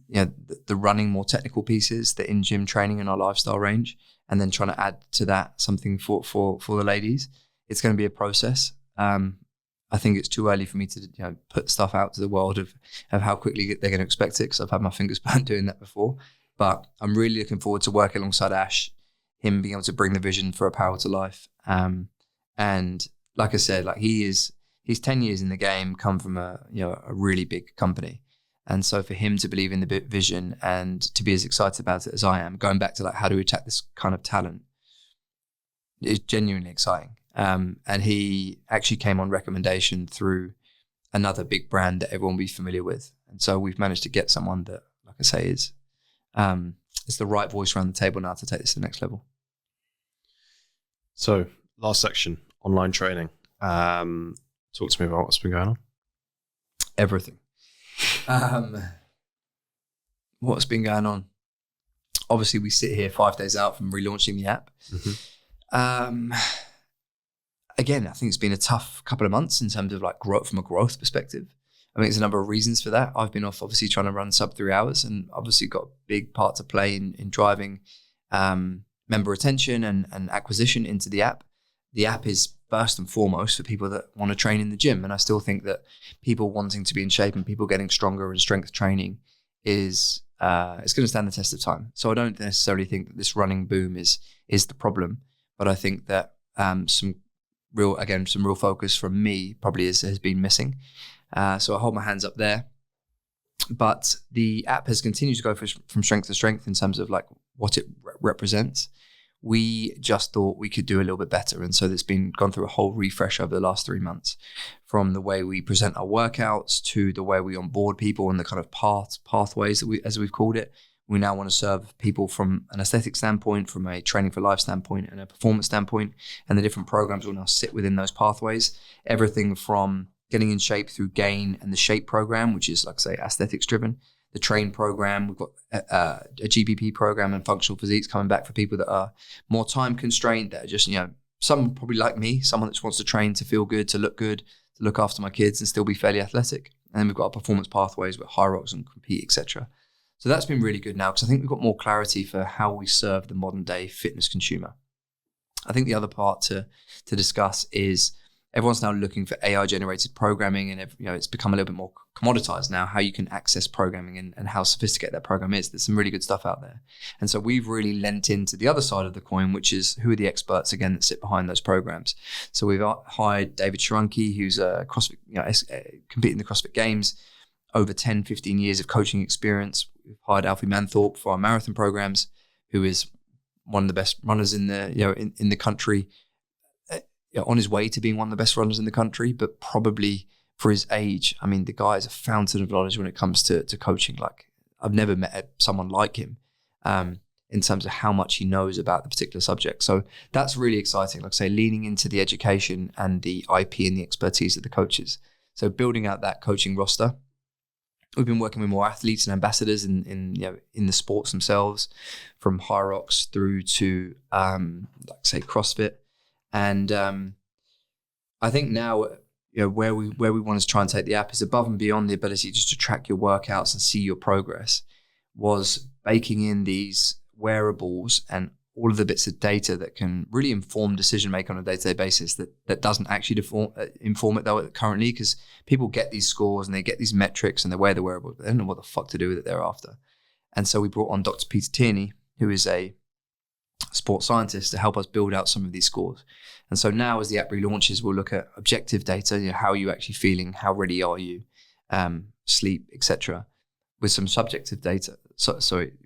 the running more technical pieces, the in-gym training and our lifestyle range, and then trying to add to that something for the ladies. It's going to be a process. I think it's too early for me to put stuff out to the world of how quickly they're going to expect it because I've had my fingers burnt doing that before. But I'm really looking forward to working alongside Ash, him being able to bring the vision for apparel to life. And like I said, he's 10 years in the game, come from a really big company. And so for him to believe in the vision and to be as excited about it as I am, going back to how do we attack this kind of talent, is genuinely exciting. And he actually came on recommendation through another big brand that everyone will be familiar with. And so we've managed to get someone that, like I say, is the right voice around the table now to take this to the next level. So last section, online training. Talk to me about what's been going on. Everything. What's been going on? Obviously, we sit here 5 days out from relaunching the app. Mm-hmm. Again, I think it's been a tough couple of months in terms of growth from a growth perspective. I think there's a number of reasons for that. I've been off obviously trying to run sub 3 hours and obviously got a big part to play in driving member retention and acquisition into the app. The app is first and foremost for people that want to train in the gym. And I still think that people wanting to be in shape and people getting stronger and strength training is it's going to stand the test of time. So I don't necessarily think that this running boom is the problem, but I think that some real focus from me probably has been missing. So I hold my hands up there. But the app has continued to go from strength to strength in terms of what it represents. We just thought we could do a little bit better. And so it's gone through a whole refresh over the last 3 months, from the way we present our workouts to the way we onboard people and the kind of pathways that as we've called it. We now want to serve people from an aesthetic standpoint, from a training for life standpoint and a performance standpoint. And the different programs will now sit within those pathways. Everything from getting in shape through GAIN and the SHAPE program, which is, aesthetics driven. The TRAIN program, we've got a GPP program and functional physiques coming back for people that are more time constrained, that are just, some probably like me, someone that just wants to train to feel good, to look after my kids and still be fairly athletic. And then we've got our performance pathways with high rocks and compete, etc. So that's been really good now because I think we've got more clarity for how we serve the modern day fitness consumer. I think the other part to discuss is everyone's now looking for AI generated programming, and it's become a little bit more commoditized now, how you can access programming and how sophisticated that program is. There's some really good stuff out there. And so we've really lent into the other side of the coin, which is who are the experts again that sit behind those programs. So we've hired David Sharonke, who's a CrossFit, competing in the CrossFit Games, over 10, 15 years of coaching experience. We've hired Alfie Manthorpe for our marathon programs, who is one of the best runners in the country, on his way to being one of the best runners in the country, but probably for his age, the guy is a fountain of knowledge when it comes to coaching. I've never met someone like him in terms of how much he knows about the particular subject. So that's really exciting. Like I say, leaning into the education and the IP and the expertise of the coaches. So building out that coaching roster. We've been working with more athletes and ambassadors in the sports themselves, from high rocks through to CrossFit. And I think now, where we want to try and take the app is above and beyond the ability just to track your workouts and see your progress, was baking in these wearables and all of the bits of data that can really inform decision making on a day-to-day basis that doesn't actually inform it though currently, because people get these scores and they get these metrics and they wear the wearable, but they don't know what the fuck to do with it thereafter. And so we brought on Dr. Peter Tierney, who is a sports scientists to help us build out some of these scores. And so now as the app relaunches, we'll look at objective data, how are you actually feeling, how ready are you, sleep, etc., with some subjective data.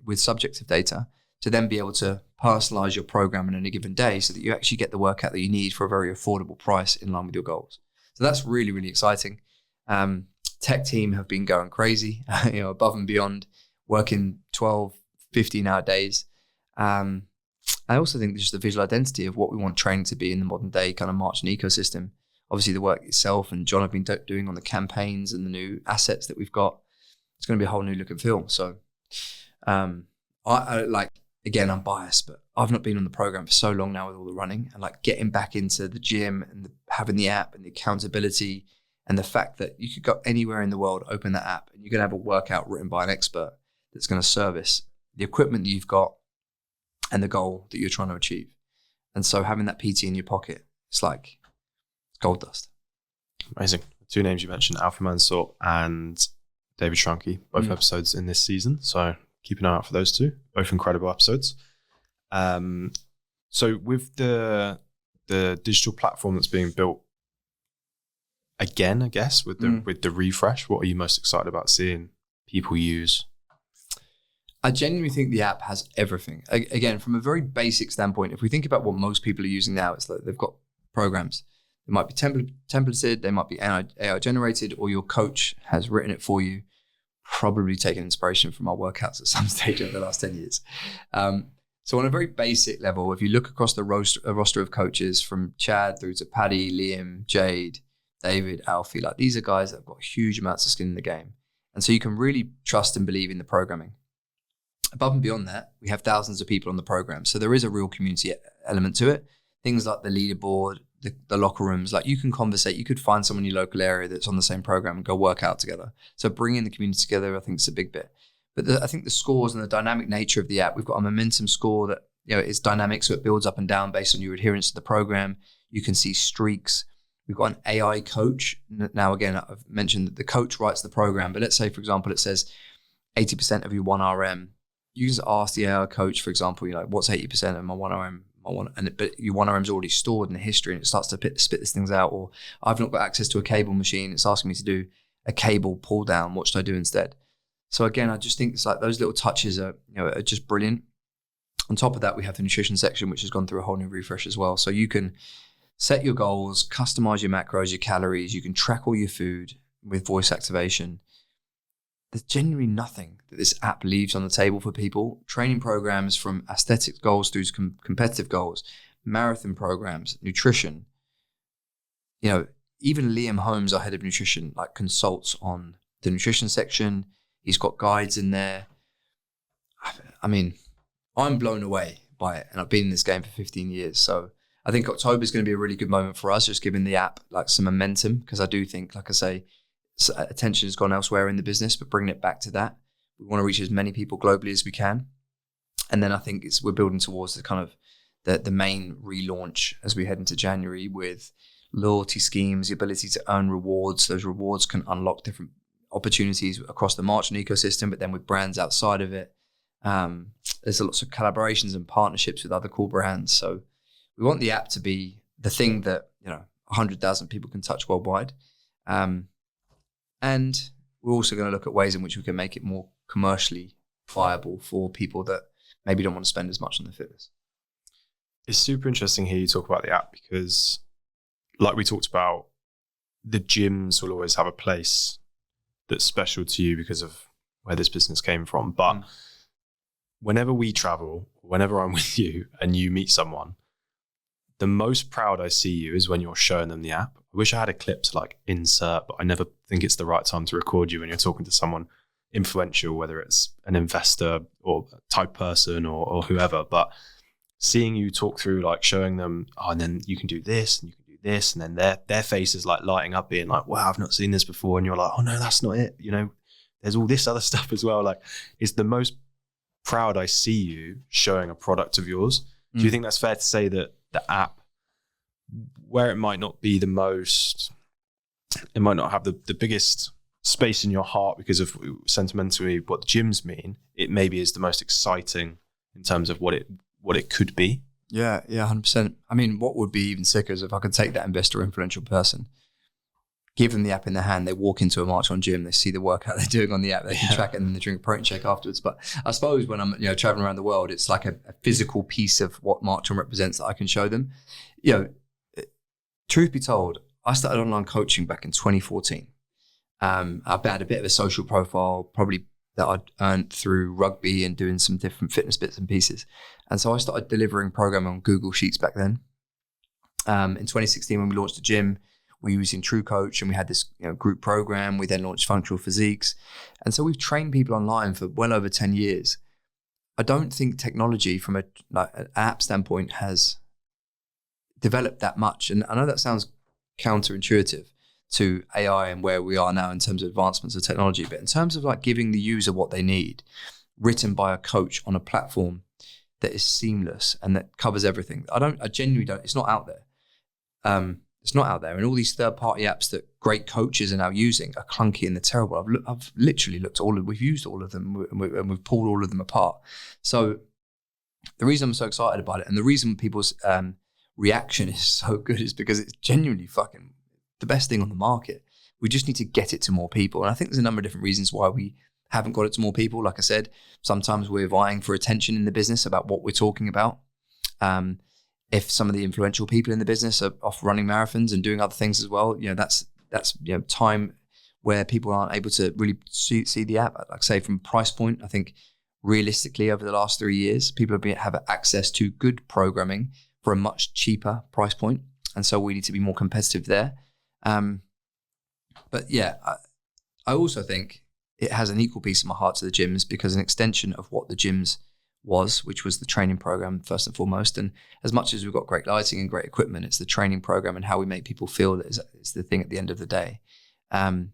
With subjective data to then be able to personalize your program in any given day so that you actually get the workout that you need for a very affordable price in line with your goals. So that's really, really exciting. Tech team have been going crazy, above and beyond, working 12, 15-hour days. I also think just the visual identity of what we want training to be in the modern day kind of Marchon ecosystem. Obviously the work itself and John have been doing on the campaigns and the new assets that we've got. It's going to be a whole new look and feel. So I like, again, I'm biased, but I've not been on the program for so long now with all the running, and like getting back into the gym and having the app and the accountability and the fact that you could go anywhere in the world, open that app, and you're going to have a workout written by an expert that's going to service the equipment that you've got and the goal that you're trying to achieve. And so having that PT in your pocket, it's like gold dust. Amazing. Two names you mentioned, Alpha Mansour and David Shrunky, both episodes in this season. So keep an eye out for those two, both incredible episodes. So with the digital platform that's being built again, I guess, with the refresh, what are you most excited about seeing people use? I genuinely think the app has everything. Again, from a very basic standpoint, if we think about what most people are using now, it's like they've got programs. They might be templated, they might be AI generated, or your coach has written it for you, probably taking inspiration from our workouts at some stage over the last 10 years. So on a very basic level, if you look across the roster of coaches from Chad through to Paddy, Liam, Jade, David, Alfie, like these are guys that have got huge amounts of skin in the game. And so you can really trust and believe in the programming. Above and beyond that, we have thousands of people on the program. So there is a real community element to it. Things like the leaderboard, the locker rooms, like you can conversate, you could find someone in your local area that's on the same program and go work out together. So bringing the community together, I think is a big bit. But I think the scores and the dynamic nature of the app, we've got a momentum score that is dynamic, so it builds up and down based on your adherence to the program. You can see streaks. We've got an AI coach. Now, again, I've mentioned that the coach writes the program, but let's say, for example, it says 80% of your 1RM. You just ask the AI coach, for example, what's 80% of my 1RM? But your 1RM is already stored in the history and it starts to spit these things out. Or I've not got access to a cable machine. It's asking me to do a cable pull down. What should I do instead? So again, I just think it's like those little touches are just brilliant. On top of that, we have the nutrition section, which has gone through a whole new refresh as well. So you can set your goals, customize your macros, your calories. You can track all your food with voice activation. There's genuinely nothing that this app leaves on the table for people. Training programs from aesthetic goals through to competitive goals, marathon programs, nutrition. Even Liam Holmes, our head of nutrition, consults on the nutrition section. He's got guides in there. I mean, I'm blown away by it, and I've been in this game for 15 years. So I think October is going to be a really good moment for us, just giving the app some momentum, because I do think, like I say, attention has gone elsewhere in the business, but bringing it back to that. We want to reach as many people globally as we can. And then I think we're building towards the kind of the main relaunch as we head into January with loyalty schemes, the ability to earn rewards. Those rewards can unlock different opportunities across the Marchon ecosystem, but then with brands outside of it. There's lots of collaborations and partnerships with other cool brands. So we want the app to be the thing that 100,000 people can touch worldwide. And we're also going to look at ways in which we can make it more commercially viable for people that maybe don't want to spend as much on their fitness. It's super interesting here you talk about the app because, like we talked about, the gyms will always have a place that's special to you because of where this business came from. But whenever we travel, whenever I'm with you and you meet someone, the most proud I see you is when you're showing them the app. I wish I had a clip to insert, but I never think it's the right time to record you when you're talking to someone influential, whether it's an investor or a type person or whoever. But seeing you talk through, showing them, and then you can do this and you can do this, and then their face is lighting up, being like, wow, I've not seen this before. And you're like, oh no, that's not it. There's all this other stuff as well. It's the most proud I see you showing a product of yours. Do you think that's fair to say that the app, where it might not be it might not have the biggest space in your heart because of sentimentally what the gyms mean, it maybe is the most exciting in terms of what what it could be. Yeah, 100%. I mean, what would be even sicker is if I could take that investor or influential person, give them the app in their hand, they walk into a Marchon gym, they see the workout they're doing on the app, they can track it, and then they drink a protein shake afterwards. But I suppose when I'm traveling around the world, it's like a physical piece of what Marchon represents that I can show them. Truth be told, I started online coaching back in 2014. I had a bit of a social profile, probably that I'd earned through rugby and doing some different fitness bits and pieces. And so I started delivering programming on Google Sheets back then. In 2016, when we launched the gym, we were using True Coach, and we had this group program. We then launched Functional Physiques. And so we've trained people online for well over 10 years. I don't think technology from an app standpoint has developed that much. And I know that sounds counterintuitive to AI and where we are now in terms of advancements of technology, but in terms of like giving the user what they need, written by a coach on a platform that is seamless and that covers everything. I genuinely don't, it's not out there. It's not out there. And all these third-party apps that great coaches are now using are clunky and they're terrible. I've literally looked at we've used all of them, and we've pulled all of them apart. So the reason I'm so excited about it, and the reason people's reaction is so good, is because it's genuinely fucking the best thing on the market. We just need to get it to more people. And I think there's a number of different reasons why we haven't got it to more people. Like I said, sometimes we're vying for attention in the business about what we're talking about. If some of the influential people in the business are off running marathons and doing other things as well, that's time where people aren't able to really see the app. Like say from price point, I think realistically over the last 3 years, people have access to good programming for a much cheaper price point. And so we need to be more competitive there. But yeah, I also think it has an equal piece of my heart to the gyms, because an extension of what the gyms was, which was the training program first and foremost. And as much as we've got great lighting and great equipment, it's the training program and how we make people feel that is the thing at the end of the day. But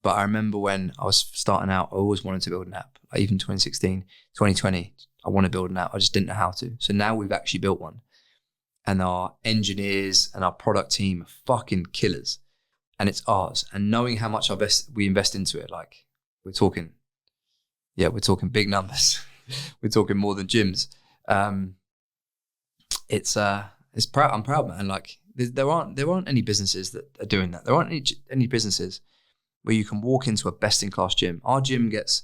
I remember when I was starting out, I always wanted to build an app. Like even 2016, 2020, I want to build an app. I just didn't know how to. So now we've actually built one. And our engineers and our product team are fucking killers. And it's ours. And knowing how much we invest into it, like we're talking big numbers. We're talking more than gyms. It's proud. I'm proud, man. Like there aren't any businesses that are doing that. There aren't any businesses where you can walk into a best-in-class gym. Our gym gets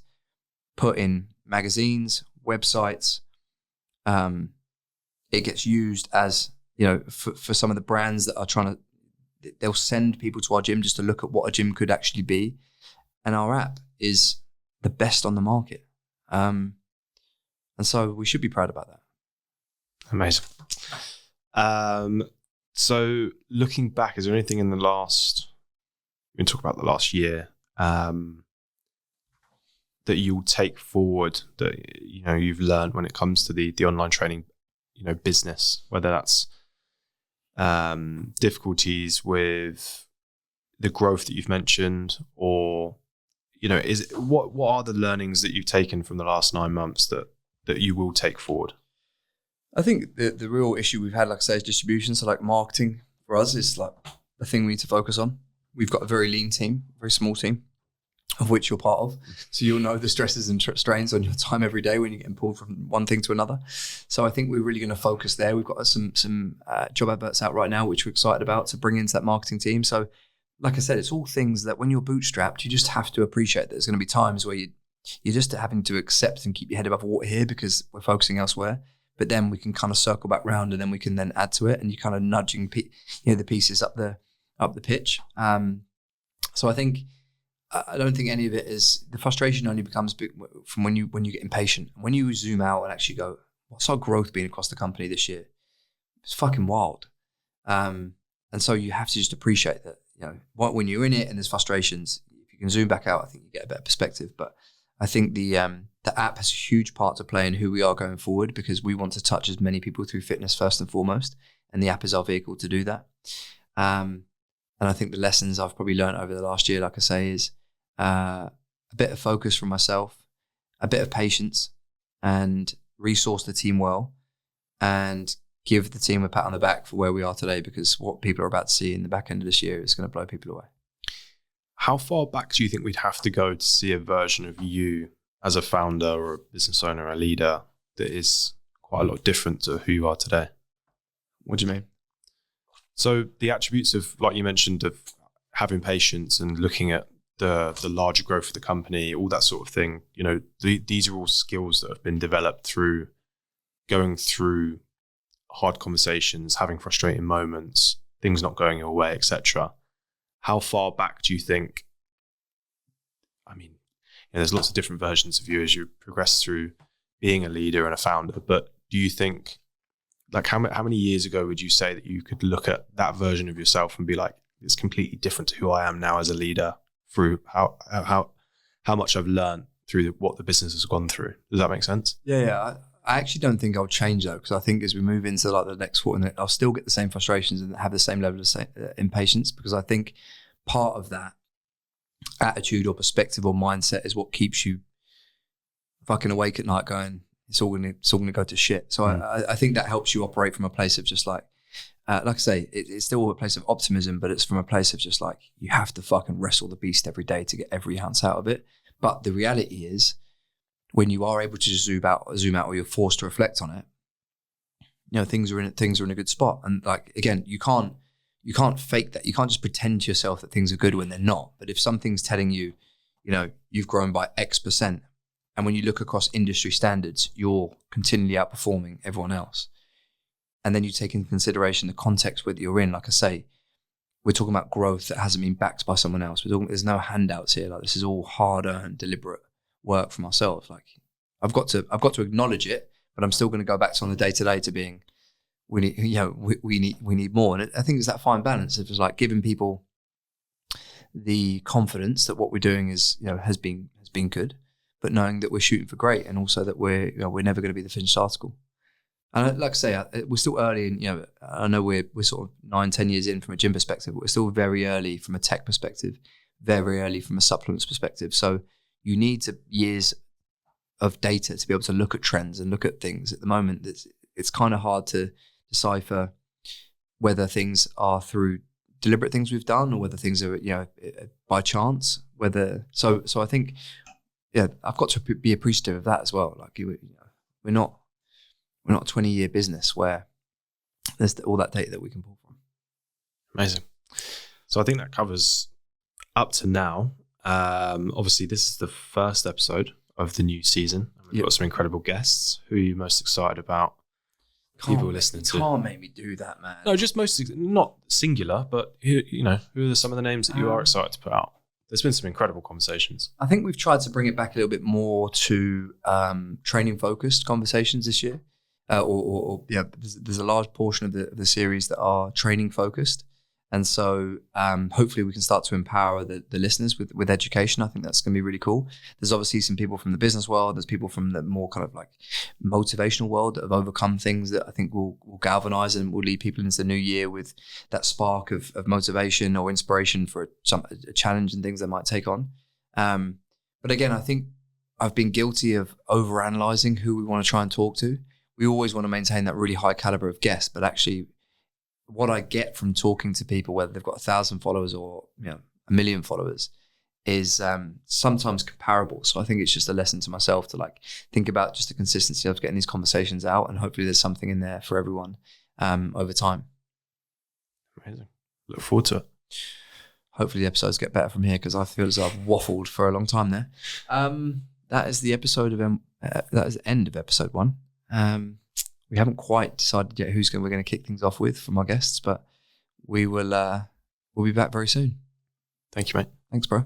put in magazines, websites. It gets used as for some of the brands that are trying to. They'll send people to our gym just to look at what a gym could actually be, and our app is the best on the market. And so we should be proud about that. Amazing. So looking back, is there anything in we can talk about the last year, that you'll take forward that, you've learned when it comes to the online training, business, whether that's, difficulties with the growth that you've mentioned, or, what are the learnings that you've taken from the last 9 months that you will take forward? I think the real issue we've had, like I say, is distribution. So like marketing for us is like the thing we need to focus on. We've got a very lean team, very small team, of which you're part of. So you'll know the stresses and strains on your time every day when you're getting pulled from one thing to another. So I think we're really going to focus there. We've got some job adverts out right now, which we're excited about to bring into that marketing team. So like I said, it's all things that when you're bootstrapped, you just have to appreciate that there's going to be times where you're just having to accept and keep your head above water here because we're focusing elsewhere. But then we can kind of circle back round, and then we can then add to it, and you're kind of nudging the pieces up the pitch. So I think I don't think any of it is, the frustration only becomes big from when you get impatient. When you zoom out and actually go, what's our growth been across the company this year? It's fucking wild. And so you have to just appreciate that, when you're in it and there's frustrations, if you can zoom back out, I think you get a better perspective. But I think the app has a huge part to play in who we are going forward, because we want to touch as many people through fitness first and foremost, and the app is our vehicle to do that. And I think the lessons I've probably learned over the last year, like I say, is a bit of focus from myself, a bit of patience, and resource the team well, and give the team a pat on the back for where we are today, because what people are about to see in the back end of this year is going to blow people away. How far back do you think we'd have to go to see a version of you as a founder or a business owner, a leader, that is quite a lot different to who you are today. What do you mean? So the attributes of, like you mentioned, of having patience and looking at the larger growth of the company, all that sort of thing, you know, these are all skills that have been developed through going through hard conversations, having frustrating moments, things not going your way, etc. How far back do you think, I mean, there's lots of different versions of you as you progress through being a leader and a founder, but do you think, like, how many years ago would you say that you could look at that version of yourself and be like, it's completely different to who I am now as a leader through how much I've learned through what the business has gone through? Does that make sense? Yeah. I actually don't think I'll change though, because I think as we move into like the next quarter, I'll still get the same frustrations and have the same level of impatience, because I think part of that attitude or perspective or mindset is what keeps you fucking awake at night going, it's all gonna go to shit. So I think that helps you operate from a place of just like I say, it's still a place of optimism, but it's from a place of just like, you have to fucking wrestle the beast every day to get every ounce out of it. But the reality is, when you are able to just zoom out, or you're forced to reflect on it, you know, things are in a good spot. And like, again, you can't fake that. You can't just pretend to yourself that things are good when they're not. But if something's telling you, you know, you've grown by X%, and when you look across industry standards, you're continually outperforming everyone else, and then you take into consideration the context where you're in, like I say, we're talking about growth that hasn't been backed by someone else. There's no handouts here. Like, this is all hard-earned, deliberate work from ourselves. Like, I've got to acknowledge it, but I'm still going to go back to on the day-to-day to being, we need more. And I think it's that fine balance. It was like giving people the confidence that what we're doing is, you know, has been good, but knowing that we're shooting for great, and also that we're never going to be the finished article. And like I say, we're still early, and, you know, I know we're sort of 9-10 years in from a gym perspective, but we're still very early from a tech perspective, very early from a supplements perspective. So you need years of data to be able to look at trends and look at things. At the moment, it's kind of hard to decipher whether things are through deliberate things we've done, or whether things are, you know, by chance. So I think, yeah, I've got to be appreciative of that as well. Like, you know, we're not a 20-year business where there's all that data that we can pull from. Amazing. So I think that covers up to now. Obviously, this is the first episode of the new season. We've got some incredible guests. Who are you most excited about? People listening to. Can't make me do that, man. No, just not singular, but who are some of the names that you are excited to put out? There's been some incredible conversations. I think we've tried to bring it back a little bit more to training-focused conversations this year. There's a large portion of the series that are training-focused. And so hopefully we can start to empower the listeners with education. I think that's going to be really cool. There's obviously some people from the business world. There's people from the more kind of like motivational world that have overcome things that I think will galvanize and will lead people into the new year with that spark of motivation or inspiration for a challenge and things they might take on. But again, I think I've been guilty of overanalyzing who we want to try and talk to. We always want to maintain that really high caliber of guest, but actually what I get from talking to people, whether they've got 1,000 followers or, you know, 1 million followers, is sometimes comparable. So I think it's just a lesson to myself to like think about just the consistency of getting these conversations out, and hopefully there's something in there for everyone over time. Amazing. Look forward to it. Hopefully the episodes get better from here, because I feel as though I've waffled for a long time there. That is the end of episode 1. We haven't quite decided yet we're going to kick things off with from our guests, but we'll be back very soon. Thank you, mate. Thanks, bro.